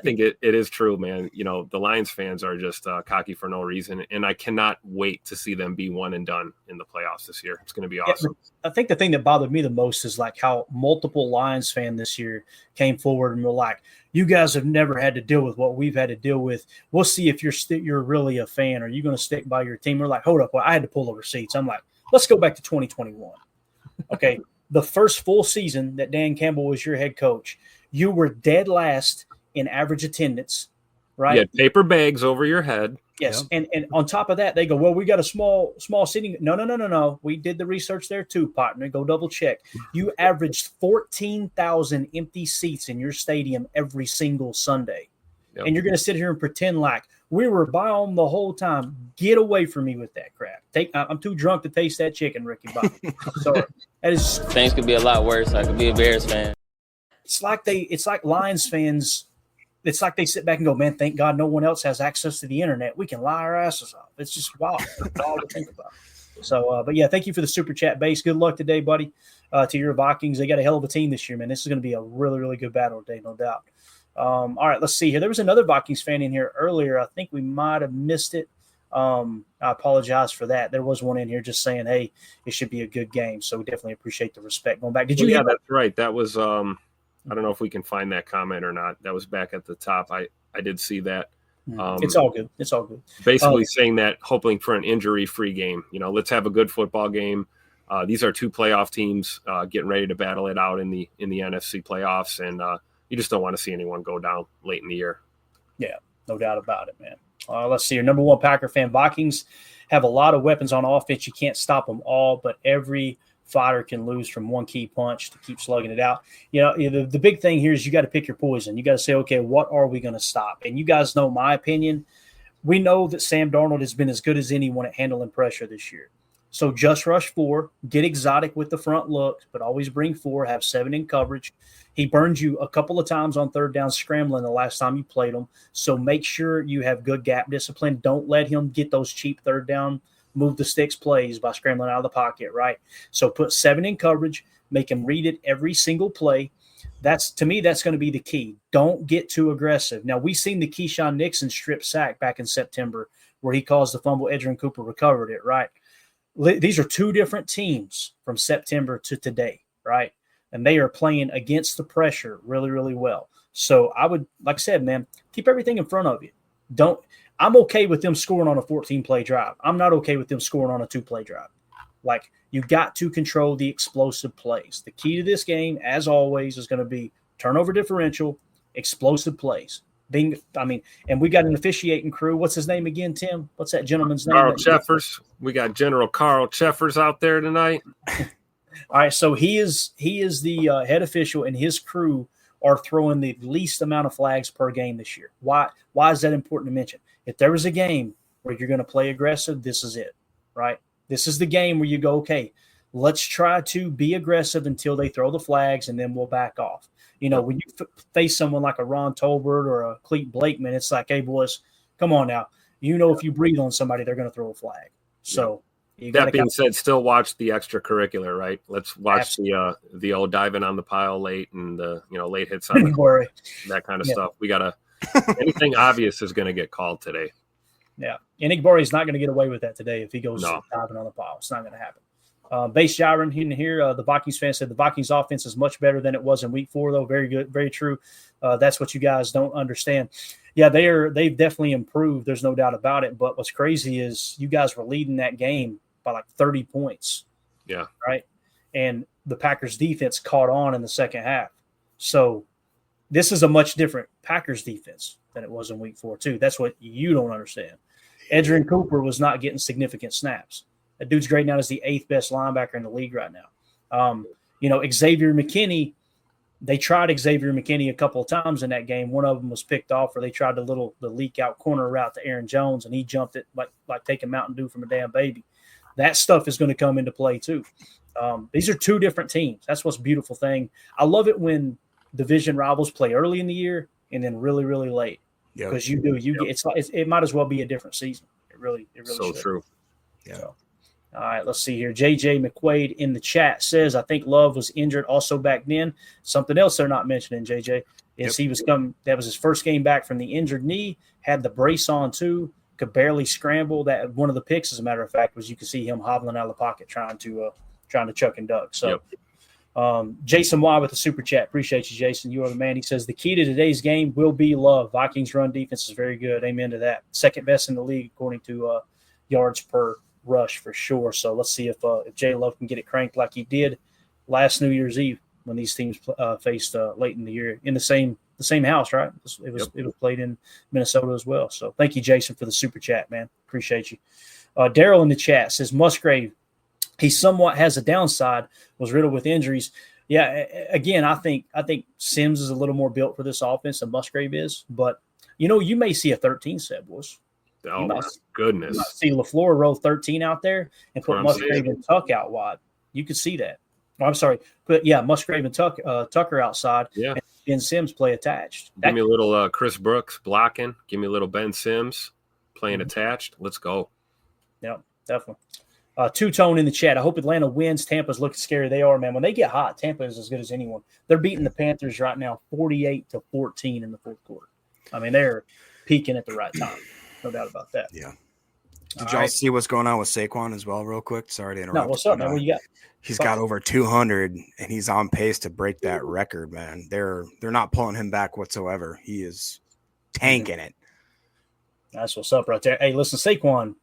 Speaker 3: think it is true, man. The Lions fans are just cocky for no reason. And I cannot wait to see them be one and done in the playoffs this year. It's going to be awesome.
Speaker 2: I think the thing that bothered me the most is like how multiple Lions fans this year came forward and were like, you guys have never had to deal with what we've had to deal with. We'll see if you're really a fan. Are you going to stick by your team? We're like, hold up. Well, I had to pull the receipts. I'm like, let's go back to 2021. Okay. The first full season that Dan Campbell was your head coach, you were dead last in average attendance, right?
Speaker 3: You had paper bags over your head.
Speaker 2: Yes. Yeah. And on top of that, they go, well, we got a small seating. No. We did the research there too, partner. Go double check. You averaged 14,000 empty seats in your stadium every single Sunday. Yep. And you're going to sit here and pretend like we were by the whole time. Get away from me with that crap. I'm too drunk to taste that chicken, Ricky Bobby. Sorry. That is
Speaker 7: things could be a lot worse. I could be a Bears fan.
Speaker 2: It's like Lions fans. It's like they sit back and go, man, thank God no one else has access to the internet. We can lie our asses off. It's just wild. It's wild to think about. So, but yeah, thank you for the super chat, Base. Good luck today, buddy, to your Vikings. They got a hell of a team this year, man. This is going to be a really, really good battle today, no doubt. All right, let's see here. There was another Vikings fan in here earlier. I think we might have missed it. I apologize for that. There was one in here just saying, hey, it should be a good game. So we definitely appreciate the respect. Going back.
Speaker 3: Yeah, that's right. That was I don't know if we can find that comment or not. That was back at the top. I did see that.
Speaker 2: It's all good. It's all good.
Speaker 3: Basically saying that, hoping for an injury-free game. Let's have a good football game. These are two playoff teams getting ready to battle it out in the NFC playoffs, and you just don't want to see anyone go down late in the year.
Speaker 2: Yeah, no doubt about it, man. Let's see. Your number one Packer fan, Vikings have a lot of weapons on offense. You can't stop them all, but every fighter can lose from one key punch to keep slugging it out. The big thing here is you got to pick your poison. You got to say, okay, what are we going to stop? And you guys know my opinion. We know that Sam Darnold has been as good as anyone at handling pressure this year. So just rush 4, get exotic with the front look, but always bring 4, have 7 in coverage. He burned you a couple of times on third down scrambling the last time you played him. So make sure you have good gap discipline. Don't let him get those cheap third down, move the sticks plays by scrambling out of the pocket, right? So put 7 in coverage, make him read it every single play. To me, that's going to be the key. Don't get too aggressive. Now, we've seen the Keyshawn Nixon strip sack back in September where he caused the fumble. Edgerrin Cooper recovered it, right? These are 2 different teams from September to today, right? And they are playing against the pressure really, really well. So I would, like I said, man, keep everything in front of you. I'm okay with them scoring on a 14-play drive. I'm not okay with them scoring on a 2-play drive. Like, you got to control the explosive plays. The key to this game, as always, is going to be turnover differential, explosive plays. And we got an officiating crew. What's his name again, Tim? What's that gentleman's name?
Speaker 3: Carl Cheffers. We got General Carl Cheffers out there tonight.
Speaker 2: All right, so he is the head official, and his crew are throwing the least amount of flags per game this year. Why is that important to mention? If there was a game where you're going to play aggressive, this is it, right? This is the game where you go, okay, let's try to be aggressive until they throw the flags, and then we'll back off. You know, when you face someone like a Ron Tolbert or a Clete Blakeman, it's like, hey, boys, come on now. You know, if you breathe on somebody, they're going to throw a flag. So
Speaker 3: that being said, still watch the extracurricular, right? Let's watch the old diving on the pile late and the late hits on that kind of stuff. We gotta anything obvious is going to get called today.
Speaker 2: Yeah, Enigbari is not going to get away with that today if he goes diving on the pile. It's not going to happen. Base Jiren in here, the Vikings fan said the Vikings offense is much better than it was in week 4, though. Very good, very true. That's what you guys don't understand. Yeah, they've definitely improved. There's no doubt about it. But what's crazy is you guys were leading that game by like 30 points.
Speaker 3: Yeah.
Speaker 2: Right. And the Packers defense caught on in the second half. So this is a much different Packers defense than it was in week 4, too. That's what you don't understand. Edgerrin Cooper was not getting significant snaps. That dude's grading out as the 8th best linebacker in the league right now. Xavier McKinney, they tried Xavier McKinney a couple of times in that game. One of them was picked off, or they tried the leak out corner route to Aaron Jones, and he jumped it like taking Mountain Dew from a damn baby. That stuff is going to come into play too. These are 2 different teams. That's what's a beautiful thing. I love it when division rivals play early in the year and then really, really late. Because it might as well be a different season. It really
Speaker 3: so
Speaker 2: should.
Speaker 3: True.
Speaker 2: Yeah. So, all right, let's see here. JJ McQuaid in the chat says, I think Love was injured also back then. Something else they're not mentioning, JJ, is he was coming. That was his first game back from the injured knee, had the brace on too, could barely scramble. That one of the picks, as a matter of fact, was you could see him hobbling out of the pocket trying to chuck and duck. So Jason Y with the super chat. Appreciate you, Jason. You are the man. He says the key to today's game will be Love. Vikings run defense is very good. Amen to that. Second best in the league according to yards per rush for sure. So let's see if Jay Love can get it cranked like he did last New Year's Eve when these teams faced late in the year in the same house, right? It was played in Minnesota as well. So thank you, Jason, for the super chat, man. Appreciate you. Daryl in the chat says Musgrave, he somewhat has a downside, was riddled with injuries. Yeah, again, I think Sims is a little more built for this offense than Musgrave is, but you may see a 13 set, boys.
Speaker 3: Oh, my goodness.
Speaker 2: You might see LaFleur roll 13 out there and put Musgrave and Tuck out wide. You could see that. Oh, I'm sorry. Musgrave and Tucker outside.
Speaker 3: Yeah.
Speaker 2: And Ben Sims play attached.
Speaker 3: Give me a little Chris Brooks blocking. Give me a little Ben Sims playing attached. Let's go.
Speaker 2: Yeah, definitely. Two-tone in the chat. I hope Atlanta wins. Tampa's looking scary. They are, man. When they get hot, Tampa is as good as anyone. They're beating the Panthers right now 48-14 in the fourth quarter. I mean, they're peaking at the right time. No doubt about that.
Speaker 5: Yeah. Did y'all see what's going on with Saquon as well, real quick? Sorry to interrupt.
Speaker 2: No, what's up, man? What you got?
Speaker 5: He's got over 200, and he's on pace to break that record, man. They're not pulling him back whatsoever. He is tanking it.
Speaker 2: That's what's up right there. Hey, listen, Saquon,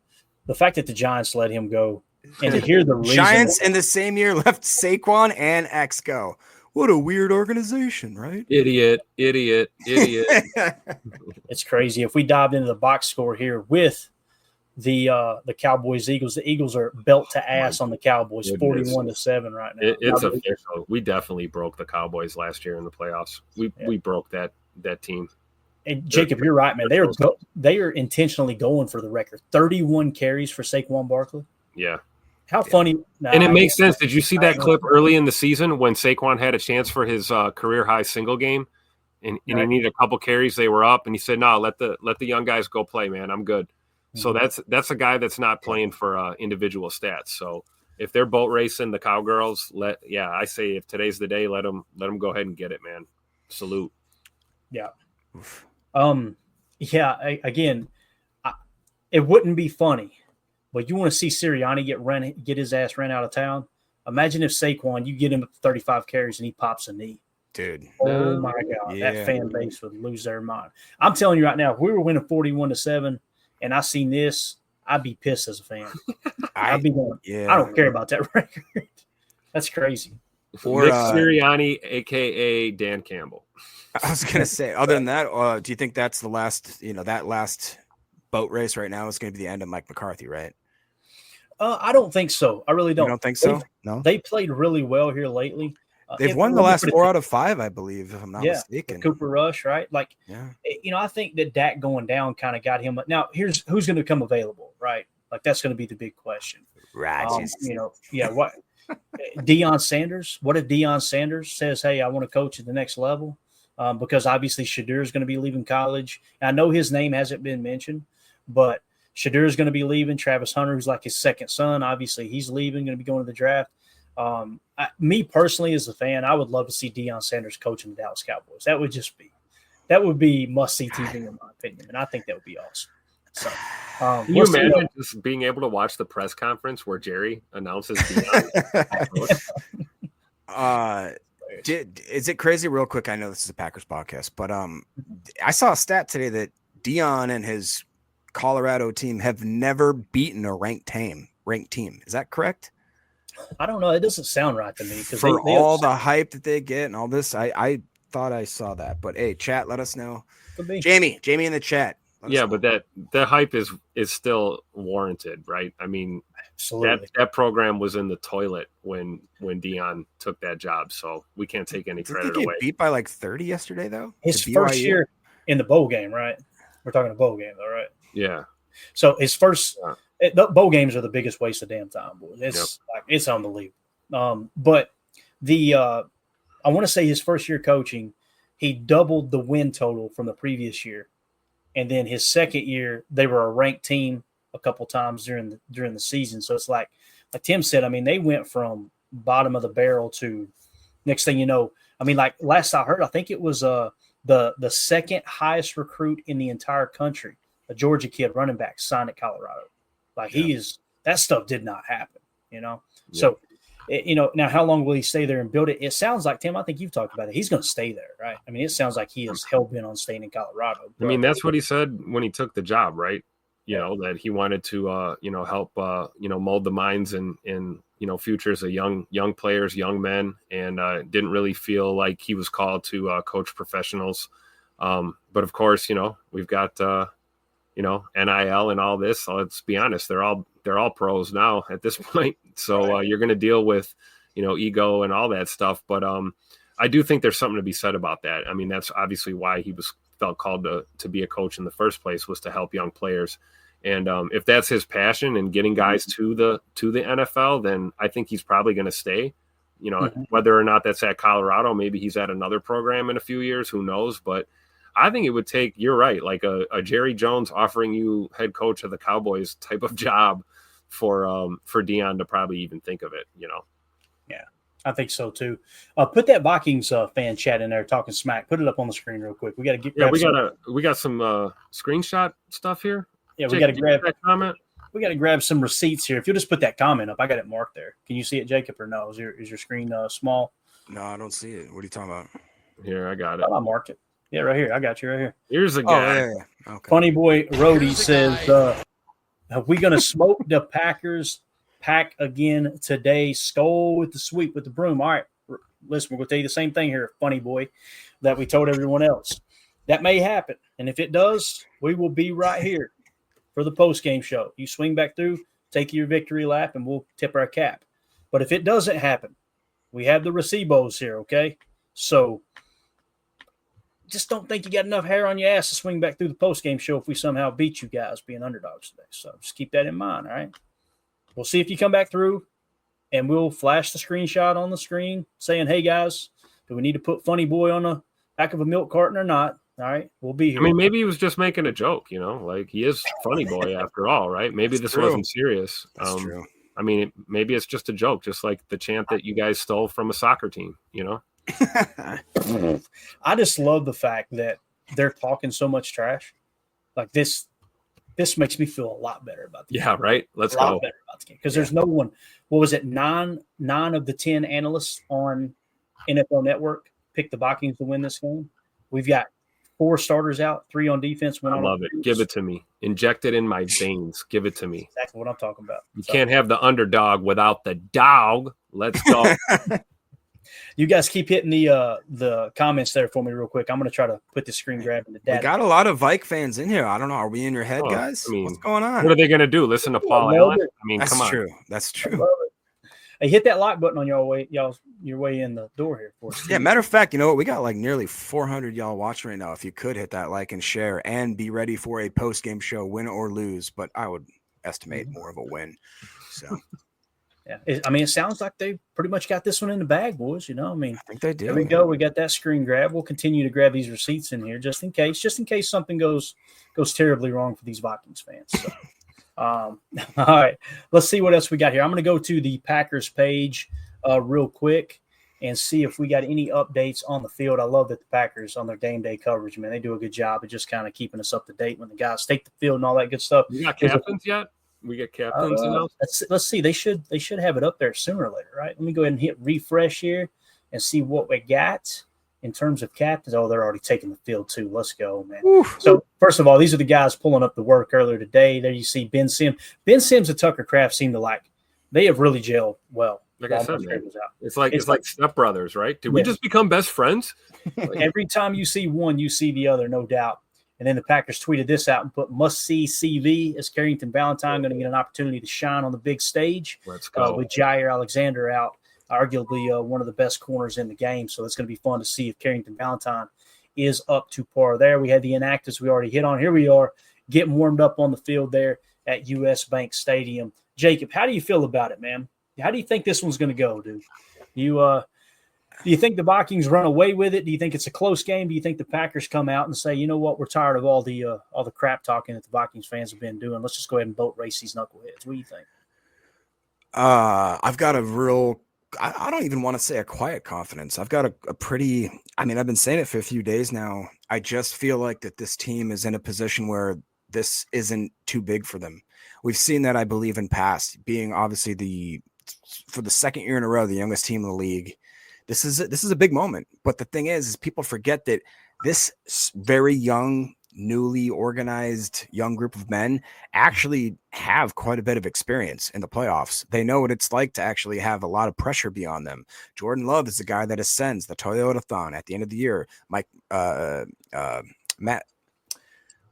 Speaker 2: the fact that the Giants let him go, and to hear the reason
Speaker 5: Giants in the same year left Saquon and X go. What a weird organization, right?
Speaker 3: Idiot.
Speaker 2: It's crazy. If we dived into the box score here with the Cowboys Eagles, the Eagles are belt to ass on the Cowboys, 41-7 right now.
Speaker 3: It's official. We definitely broke the Cowboys last year in the playoffs. We broke that team.
Speaker 2: And Jacob, you're right, man. They are intentionally going for the record. 31 carries for Saquon Barkley.
Speaker 3: Yeah.
Speaker 2: How funny.
Speaker 3: And it makes sense. Did you see that clip early in the season when Saquon had a chance for his career high single game, and he needed a couple carries? They were up, and he said, "No, let the young guys go play, man. I'm good." So that's a guy that's not playing for individual stats. So if they're boat racing the Cowgirls, I say if today's the day, let them go ahead and get it, man. Salute.
Speaker 2: Yeah. Again, it wouldn't be funny, but you want to see Sirianni get his ass ran out of town. Imagine if Saquon, you get him 35 carries and he pops a knee.
Speaker 5: Dude.
Speaker 2: Oh my God. Yeah. That fan base would lose their mind. I'm telling you right now, if we were winning 41-7 and I seen this, I'd be pissed as a fan. I'd be going, I don't care about that record. That's crazy.
Speaker 3: Nick Sirianni, a.k.a. Dan Campbell.
Speaker 5: I was going to say, other than that, do you think that's the last, that last boat race right now is going to be the end of Mike McCarthy, right?
Speaker 2: I don't think so. I really don't.
Speaker 5: You don't think so? No.
Speaker 2: They played really well here lately.
Speaker 5: They've won the last 4 out of 5, I believe, if I'm not mistaken.
Speaker 2: Cooper Rush, right? I think that Dak going down kind of got him. Now, here's who's going to come available, right? That's going to be the big question.
Speaker 5: Right.
Speaker 2: What Deion Sanders? What if Deion Sanders says, "Hey, I want to coach at the next level"? Because obviously Shadur is going to be leaving college. And I know his name hasn't been mentioned, but Shadur is going to be leaving. Travis Hunter, who's like his second son, obviously he's leaving, going to be going to the draft. Me personally, as a fan, I would love to see Deion Sanders coaching the Dallas Cowboys. That would be must-see TV in my opinion, and I think that would be awesome. So,
Speaker 3: can you imagine just being able to watch the press conference where Jerry announces Deion?
Speaker 5: Is it crazy? Real quick, I know this is a Packers podcast, but I saw a stat today that Deion and his Colorado team have never beaten a ranked team. Is that correct?
Speaker 2: I don't know. It doesn't sound right to me
Speaker 5: for all the hype that they get and all this. I thought I saw that, but hey, chat, let us know. Jamie in the chat.
Speaker 3: But that hype is still warranted, right? I mean,
Speaker 2: absolutely.
Speaker 3: That program was in the toilet when Deion took that job, so we can't take any credit away.
Speaker 5: Beat by like 30 yesterday, though.
Speaker 2: His first year in the bowl game, right? We're talking a bowl game, though, right?
Speaker 3: Yeah.
Speaker 2: So his first the bowl games are the biggest waste of damn time, boys. It's unbelievable. But I want to say his first year coaching, he doubled the win total from the previous year. And then his second year, they were a ranked team a couple times during the season. So it's like Tim said, I mean, they went from bottom of the barrel to next thing you know. I mean, like last I heard, I think it was the second highest recruit in the entire country, a Georgia kid running back signed at Colorado. That stuff did not happen, So, now how long will he stay there and build it? It sounds like, Tim, I think you've talked about it. He's going to stay there, right? I mean, it sounds like he is hell-bent on staying in Colorado.
Speaker 3: I mean, that's what he said when he took the job, right? That he wanted to, help, mold the minds and futures of young players, young men, and didn't really feel like he was called to coach professionals. But of course, we've got, NIL and all this. So let's be honest, they're all pros now at this point. So you're going to deal with, ego and all that stuff. But I do think there's something to be said about that. I mean, that's obviously why he felt called to be a coach in the first place, was to help young players. And if that's his passion and getting guys to the NFL, then I think he's probably going to stay. Whether or not that's at Colorado, maybe he's at another program in a few years, who knows? But I think it would take, you're right, like a Jerry Jones offering you head coach of the Cowboys type of job for Deion to probably even think of it,
Speaker 2: Yeah, I think so too. Put that Vikings fan chat in there talking smack. Put it up on the screen real quick. We got to get.
Speaker 3: Yeah, we got some screenshot stuff here.
Speaker 2: Yeah,
Speaker 3: Jake,
Speaker 2: we got to grab
Speaker 3: that comment.
Speaker 2: We got to grab some receipts here. If you'll just put that comment up, I got it marked there. Can you see it, Jacob, or no? Is your screen small?
Speaker 5: No, I don't see it. What are you talking about?
Speaker 3: Here, I got it.
Speaker 2: I marked it. Yeah, right here. I got you right here.
Speaker 3: Here's a guy.
Speaker 5: Oh, yeah. Okay.
Speaker 2: Funny boy Rhodey says, are we going to smoke the Packers pack again today? Skull with the sweep with the broom. All right, listen, we're going to tell you the same thing here, funny boy, that we told everyone else. That may happen. And if it does, we will be right here for the post-game show. You swing back through, take your victory lap, and we'll tip our cap. But if it doesn't happen, we have the recibos here, okay? So just don't think you got enough hair on your ass to swing back through the post-game show if we somehow beat you guys being underdogs today. So just keep that in mind, all right? we'll see if you come back through, and we'll flash the screenshot on the screen saying, hey, guys, do we need to put Funny Boy on the back of a milk carton or not? All right, we'll be here.
Speaker 3: I mean, maybe he was just making a joke, like he is Funny Boy after all, right? Maybe this wasn't serious.
Speaker 5: That's true.
Speaker 3: I mean, maybe it's just a joke, just like the chant that you guys stole from a soccer team,
Speaker 2: I just love the fact that they're talking so much trash. Like this makes me feel a lot better about the game.
Speaker 3: Yeah, right. Let's go.
Speaker 2: Better about the game because there's no one. What was it? Nine of the 10 analysts on NFL Network picked the Vikings to win this game. We've got 4 starters out, 3 on defense.
Speaker 3: I love it. Give it to me. Inject it in my veins. Give it to me.
Speaker 2: Exactly what I'm talking about.
Speaker 3: You can't have the underdog without the dog. Let's go.
Speaker 2: You guys keep hitting the comments there for me real quick. I'm going to try to put the screen grab in the data.
Speaker 5: We got a lot of Vike fans in here. I don't know. Are we in your head, guys?
Speaker 3: I mean,
Speaker 5: what's going on?
Speaker 3: What are they going to do? Listen to Paul Allen? I mean,
Speaker 5: That's
Speaker 3: come on.
Speaker 5: true. That's true.
Speaker 2: Hey, hit that like button on your way in the door here for us.
Speaker 5: Yeah, matter of fact, you know what? We got like nearly 400 y'all watching right now. If you could hit that like and share and be ready for a post-game show, win or lose, but I would estimate more of a win. So
Speaker 2: yeah, I mean, it sounds like they pretty much got this one in the bag, boys. I mean,
Speaker 5: I think they do.
Speaker 2: There we go. We got that screen grab. We'll continue to grab these receipts in here just in case something goes terribly wrong for these Vikings fans. So, all right, let's see what else we got here. I'm going to go to the Packers page real quick and see if we got any updates on the field. I love that the Packers on their game day coverage, man, they do a good job of just kind of keeping us up to date when the guys take the field and all that good stuff.
Speaker 3: You got captains yet? We get captains announced?
Speaker 2: Let's see. They should have it up there sooner or later, right? Let me go ahead and hit refresh here and see what we got in terms of captains. Oh, they're already taking the field too. Let's go, man. Oof. So first of all, these are the guys pulling up the work earlier today. There you see Ben Sims. Ben Sims and Tucker Kraft seem to like. They have really gelled well.
Speaker 3: Like I said, man, it's like stepbrothers, right? Did we just become best friends?
Speaker 2: Every time you see one, you see the other, no doubt. And then the Packers tweeted this out and put must-see CV as Carrington Valentine going to get an opportunity to shine on the big stage.
Speaker 3: Let's go.
Speaker 2: With Jair Alexander out, arguably one of the best corners in the game. So it's going to be fun to see if Carrington Valentine is up to par there. We had the inactives we already hit on. Here we are getting warmed up on the field there at US Bank Stadium. Jacob, how do you feel about it, man? How do you think this one's going to go, dude? Do you think the Vikings run away with it? Do you think it's a close game? Do you think the Packers come out and say, you know what, we're tired of all the crap talking that the Vikings fans have been doing. Let's just go ahead and boat race these knuckleheads. What do you think?
Speaker 5: I've got a real – I don't even want to say a quiet confidence. I've got a pretty – I mean, I've been saying it for a few days now. I just feel like that this team is in a position where this isn't too big for them. We've seen that, I believe, in past, being obviously for the second year in a row, the youngest team in the league. This is a big moment. But the thing is people forget that this very young, newly organized young group of men actually have quite a bit of experience in the playoffs. They know what it's like to actually have a lot of pressure beyond them. Jordan Love is the guy that ascends the Toyota-thon at the end of the year.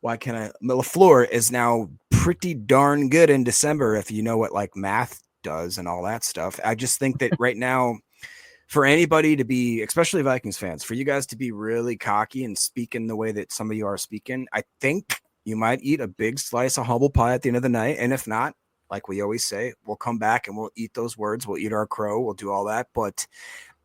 Speaker 5: LaFleur is now pretty darn good in December if you know what like math does and all that stuff. I just think that right now, for anybody to be, especially Vikings fans, for you guys to be really cocky and speak in the way that some of you are speaking, I think you might eat a big slice of humble pie at the end of the night. And if not, like we always say, we'll come back and we'll eat those words. We'll eat our crow. We'll do all that. But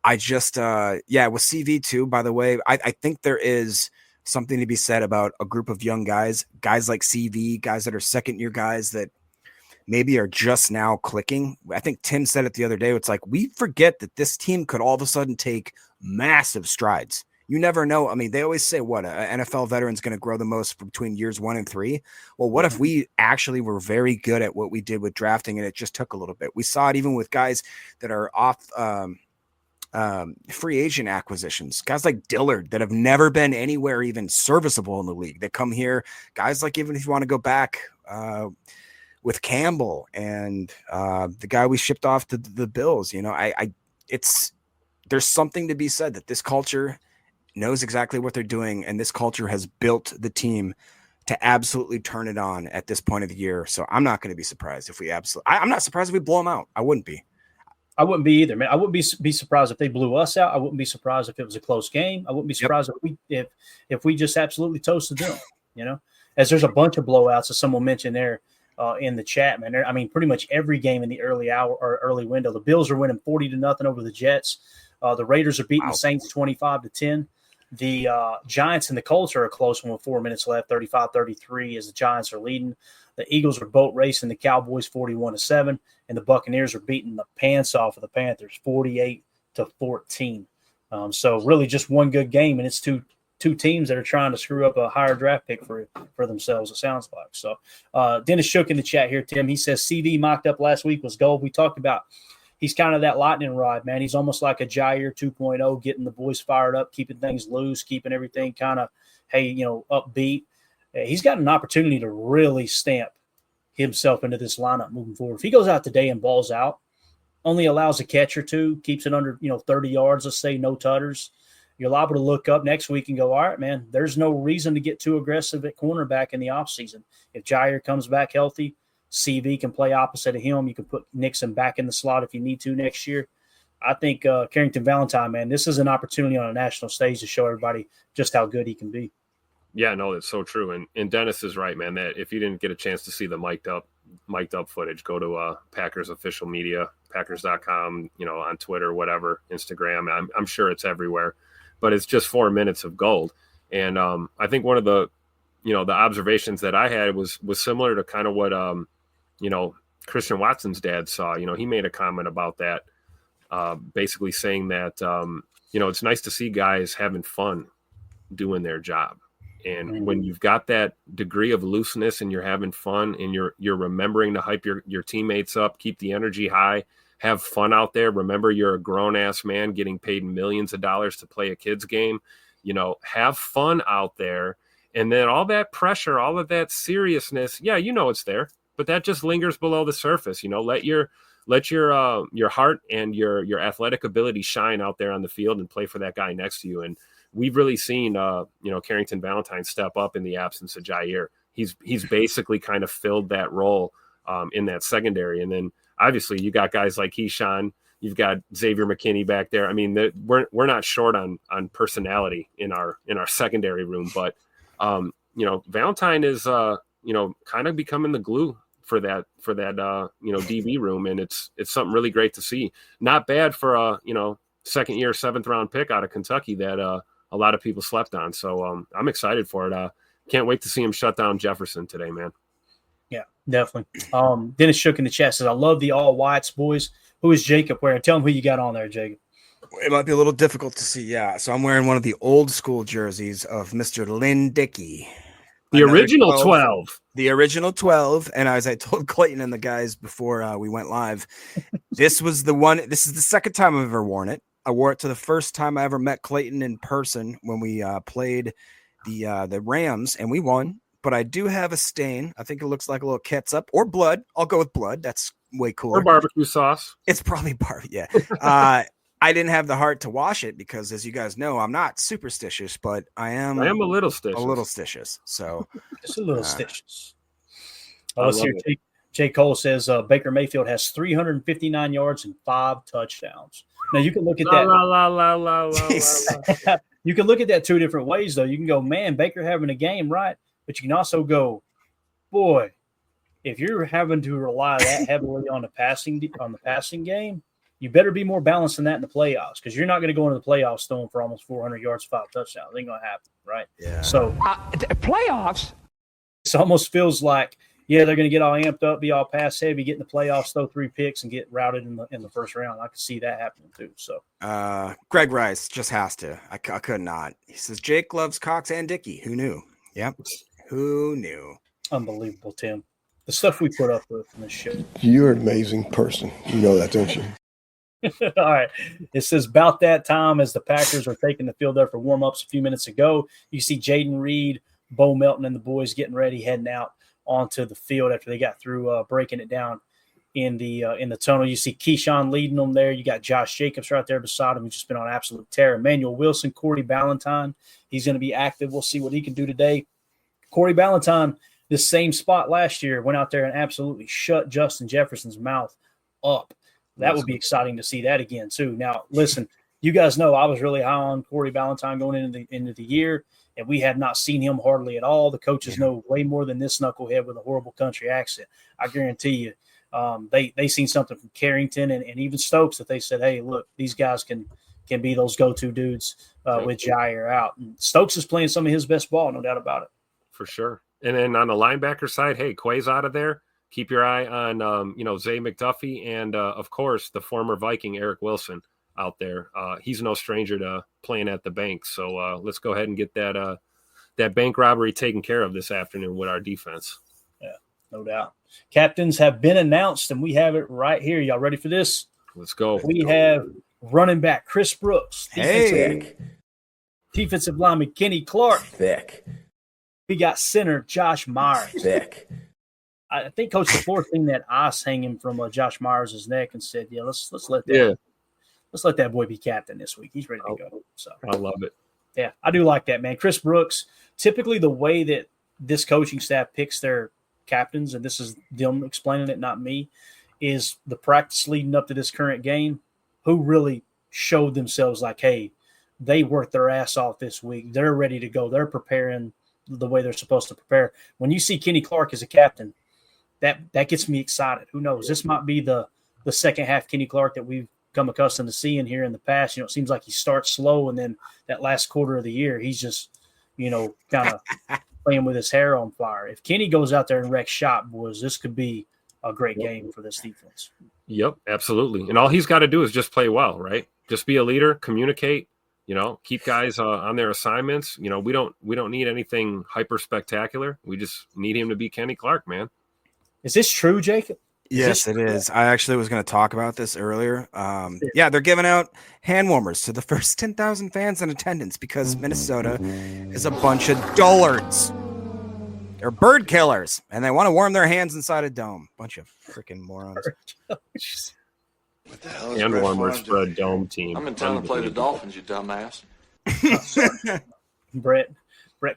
Speaker 5: I just, with CV too, by the way, I think there is something to be said about a group of young guys like CV, guys that are second year guys that maybe are just now clicking. I think Tim said it the other day. It's like, we forget that this team could all of a sudden take massive strides. You never know. I mean, they always say what an NFL veteran is going to grow the most between years 1 and 3. Well, what if we actually were very good at what we did with drafting and it just took a little bit? We saw it even with guys that are off free agent acquisitions, guys like Dillard that have never been anywhere even serviceable in the league. They come here, guys like, even if you want to go back, with Campbell and the guy we shipped off to the Bills, there's something to be said that this culture knows exactly what they're doing, and this culture has built the team to absolutely turn it on at this point of the year. So I'm not going to be surprised if I'm not surprised if we blow them out. I wouldn't be.
Speaker 2: I wouldn't be either, man. I wouldn't be surprised if they blew us out. I wouldn't be surprised if it was a close game. I wouldn't be surprised if we just absolutely toasted them, as there's a bunch of blowouts, as someone mentioned there. in the chat, man. I mean, pretty much every game in the early hour or early window. The Bills are winning 40-0 over the Jets. The Raiders are beating the Saints 25-10. The Giants and the Colts are a close one with 4 minutes left, 35-33 as the Giants are leading. The Eagles are boat racing the Cowboys 41-7, and the Buccaneers are beating the pants off of the Panthers 48-14. So really just one good game, and it's two teams that are trying to screw up a higher draft pick for themselves, it sounds like. So Dennis Shook in the chat here, Tim. He says CV mocked up last week was gold. We talked about he's kind of that lightning rod, man. He's almost like a Jair 2.0, getting the boys fired up, keeping things loose, keeping everything kind of, upbeat. He's got an opportunity to really stamp himself into this lineup moving forward. If he goes out today and balls out, only allows a catch or two, keeps it under 30 yards, let's say, no tutters, you're liable to look up next week and go, all right, man, there's no reason to get too aggressive at cornerback in the offseason. If Jair comes back healthy, CV can play opposite of him. You can put Nixon back in the slot if you need to next year. I think Carrington Valentine, man, this is an opportunity on a national stage to show everybody just how good he can be.
Speaker 3: Yeah, no, that's so true. And Dennis is right, man, that if you didn't get a chance to see the mic'd up footage, go to Packers official media, Packers.com, on Twitter, whatever, Instagram. I'm sure it's everywhere, but it's just 4 minutes of gold. And I think one of the, the observations that I had was similar to kind of what, Christian Watson's dad saw. He made a comment about that, basically saying that, it's nice to see guys having fun doing their job. And when you've got that degree of looseness and you're having fun and you're remembering to hype your teammates up, keep the energy high, have fun out there. Remember, you're a grown ass man getting paid millions of dollars to play a kid's game. Have fun out there. And then all that pressure, all of that seriousness, yeah, it's there, but that just lingers below the surface. Let your heart and your athletic ability shine out there on the field and play for that guy next to you. And we've really seen, Carrington Valentine step up in the absence of Jair. He's basically kind of filled that role in that secondary. And then obviously you got guys like Keyshawn, you've got Xavier McKinney back there. I mean, we're not short on personality in our secondary room, but Valentine is kind of becoming the glue for that DB room, and it's something really great to see. Not bad for a second year 7th round pick out of Kentucky that a lot of people slept on. So I'm excited for it. Can't wait to see him shut down Jefferson today, man.
Speaker 2: Yeah, definitely. Dennis Shook in the chat says, I love the all whites, boys. Who is Jacob wearing? Tell him who you got on there, Jacob.
Speaker 5: It might be a little difficult to see. Yeah. So I'm wearing one of the old school jerseys of Mr. Lynn Dickey.
Speaker 3: The original 12.
Speaker 5: The original 12. And as I told Clayton and the guys before we went live, this was the one. This is the second time I've ever worn it. I wore it to the first time I ever met Clayton in person when we played the Rams, and we won. But I do have a stain. I think it looks like a little ketchup or blood. I'll go with blood. That's way cooler.
Speaker 3: Or barbecue sauce.
Speaker 5: It's probably barbecue. Yeah. I didn't have the heart to wash it because, as you guys know, I'm not superstitious, but I am
Speaker 3: a little stitious.
Speaker 5: A little stitious. So
Speaker 2: just a little stitious. Let's hear Jay Cole says Baker Mayfield has 359 yards and 5 touchdowns. Now you can look at that. You can look at that 2 different ways, though. You can go, man, Baker having a game, right? But you can also go, boy, if you're having to rely that heavily on the passing game, you better be more balanced than that in the playoffs, because you're not going to go into the playoffs throwing for almost 400 yards, 5 touchdowns. It ain't going to happen, right? Yeah. So
Speaker 6: Playoffs.
Speaker 2: It almost feels like, yeah, they're going to get all amped up, be all pass heavy, get in the playoffs, throw 3 picks, and get routed in the first round. I could see that happening too. So,
Speaker 5: Greg Rice just has to. I could not. He says Jake loves Cox and Dickey. Who knew? Yep. Who knew?
Speaker 2: Unbelievable, Tim. The stuff we put up with in this show.
Speaker 8: You're an amazing person. You know that, don't you?
Speaker 2: All right. It says about that time as the Packers are taking the field there for warm-ups a few minutes ago. You see Jaden Reed, Bo Melton, and the boys getting ready, heading out onto the field after they got through breaking it down in the tunnel. You see Keyshawn leading them there. You got Josh Jacobs right there beside him, who's just been on absolute tear. Emmanuel Wilson, Corey Ballantyne. He's going to be active. We'll see what he can do today. Corey Ballantyne, this same spot last year, went out there and absolutely shut Justin Jefferson's mouth up. That would be exciting to see that again, too. Now, listen, you guys know I was really high on Corey Ballantyne going into the year. and we have not seen him hardly at all. The coaches know way more than this knucklehead with a horrible country accent. I guarantee you. They seen something from Carrington and even Stokes that they said, hey, look, these guys can be those go-to dudes with Jair out. And Stokes is playing some of his best ball, no doubt about it.
Speaker 3: For sure. And then on the linebacker side, hey, Quay's out of there. Keep your eye on, Zay McDuffie and, of course, the former Viking Eric Wilson out there. He's no stranger to playing at the bank. So let's go ahead and get that bank robbery taken care of this afternoon with our defense.
Speaker 2: Yeah, no doubt. Captains have been announced, and we have it right here. Y'all ready for this?
Speaker 3: Let's go.
Speaker 2: We have running back Chris Brooks. Defensive lineman Kenny Clark.
Speaker 6: Thick.
Speaker 2: We got center Josh Myers.
Speaker 6: Thick.
Speaker 2: I think Coach DeFleur seen that ice hanging from Josh Myers' neck and said, "Yeah, let's let that boy be captain this week. He's ready to go." So
Speaker 3: I love it.
Speaker 2: Yeah, I do like that, man. Chris Brooks. Typically, the way that this coaching staff picks their captains, and this is them explaining it, not me, is the practice leading up to this current game. Who really showed themselves like, hey, they worked their ass off this week. They're ready to go. They're preparing the way they're supposed to prepare. When you see Kenny Clark as a captain, that gets me excited. Who knows? This might be the second half Kenny Clark that we've come accustomed to seeing here in the past. It seems like he starts slow, and then that last quarter of the year, he's just, kind of playing with his hair on fire. If Kenny goes out there and wrecks shop, boys, this could be a great game for this defense.
Speaker 3: Yep, absolutely. And all he's got to do is just play well, right? Just be a leader, communicate, keep guys on their assignments. We don't need anything hyper spectacular. We just need him to be Kenny Clark, man.
Speaker 2: Is this true, Jacob?
Speaker 5: Yes, it is. I actually was going to talk about this earlier. They're giving out hand warmers to the first 10,000 fans in attendance because Minnesota is a bunch of dullards. They're bird killers, and they want to warm their hands inside a dome. Bunch of freaking morons.
Speaker 9: What the hell is
Speaker 3: Hand warmers for a dome team.
Speaker 9: I'm in town to play the Dolphins, you dumbass.
Speaker 2: Brett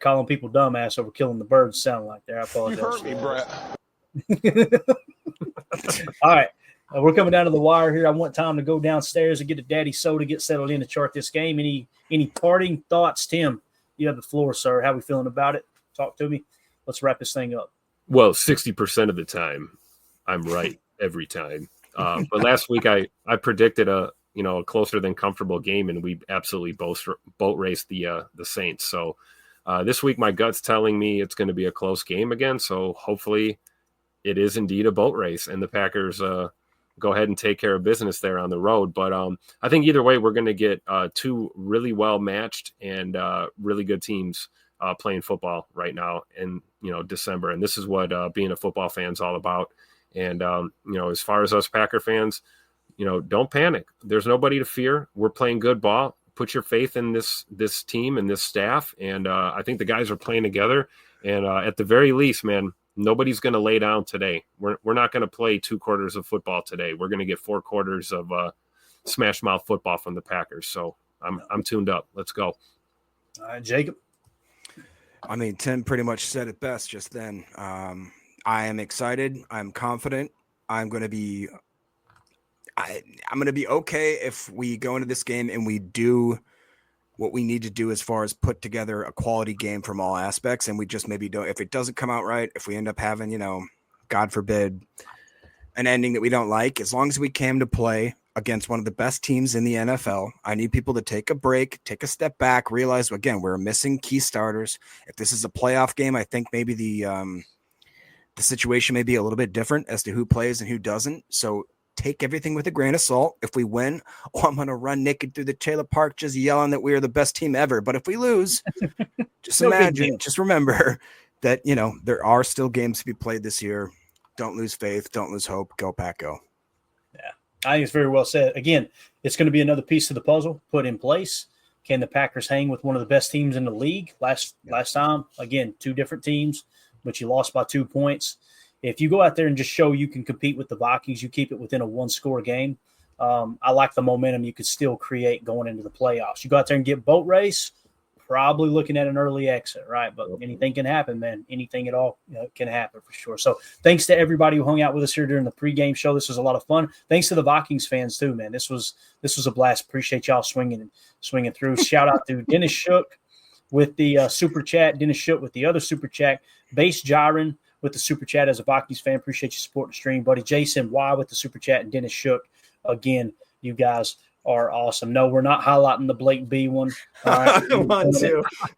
Speaker 2: calling people dumbass over killing the birds sound like there. I apologize.
Speaker 8: You hurt me, Brett.
Speaker 2: All right. We're coming down to the wire here. I want time to go downstairs and get a daddy soda, get settled in to chart this game. Any parting thoughts, Tim? You have the floor, sir. How we feeling about it? Talk to me. Let's wrap this thing up.
Speaker 3: Well, 60% of the time, I'm right every time. But last week I predicted a closer than comfortable game, and we absolutely boat raced the Saints. So this week my gut's telling me it's going to be a close game again. So hopefully it is indeed a boat race, and the Packers go ahead and take care of business there on the road. But I think either way, we're going to get two really well matched and really good teams playing football right now in December. And this is what being a football fan is all about. And as far as us Packer fans, don't panic. There's nobody to fear. We're playing good ball. Put your faith in this team and this staff. And I think the guys are playing together. And at the very least, man, nobody's going to lay down today. We're not going to play 2 quarters of football today. We're going to get 4 quarters of smash mouth football from the Packers. So I'm tuned up. Let's go.
Speaker 2: All right, Jacob.
Speaker 5: I mean, Tim pretty much said it best just then. I am excited. I'm confident. I'm going to be okay if we go into this game and we do what we need to do as far as put together a quality game from all aspects. And we just maybe don't, if it doesn't come out right, if we end up having, God forbid, an ending that we don't like, as long as we came to play against one of the best teams in the NFL, I need people to take a break, take a step back, realize, again, we're missing key starters. If this is a playoff game, I think maybe the situation may be a little bit different as to who plays and who doesn't. So take everything with a grain of salt. If we win, I'm going to run naked through the Taylor Park just yelling that we are the best team ever. But if we lose, just remember that, there are still games to be played this year. Don't lose faith. Don't lose hope. Go Pack, go.
Speaker 2: Yeah, I think it's very well said. Again, it's going to be another piece of the puzzle put in place. Can the Packers hang with one of the best teams in the league last time? Again, 2 different teams, but you lost by 2 points. If you go out there and just show you can compete with the Vikings, you keep it within a 1-score game. I like the momentum you could still create going into the playoffs. You go out there and get boat race, probably looking at an early exit, right? But anything can happen, man. Anything at all can happen for sure. So thanks to everybody who hung out with us here during the pregame show. This was a lot of fun. Thanks to the Vikings fans too, man. This was a blast. Appreciate y'all swinging through. Shout out to Dennis Shook, with the super chat. Dennis Schutt with the other super chat. Base Jiren with the super chat as a Vikings fan. Appreciate you supporting the stream, buddy. Jason Y with the super chat, and Dennis Schutt. Again, you guys are awesome. No, we're not highlighting the Blake B one. All right.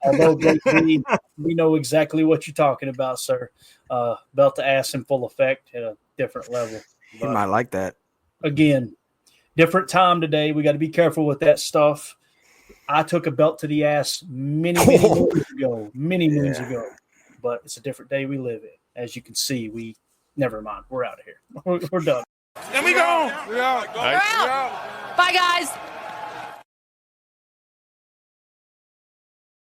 Speaker 2: Although Blake B, we know exactly what you're talking about, sir. Belt to ass in full effect at a different level.
Speaker 5: You might like that.
Speaker 2: Again, different time today. We got to be careful with that stuff. I took a belt to the ass many moons ago. But it's a different day we live in. As you can see, never mind. We're out of here. We're done.
Speaker 6: And we go.
Speaker 10: Bye, guys.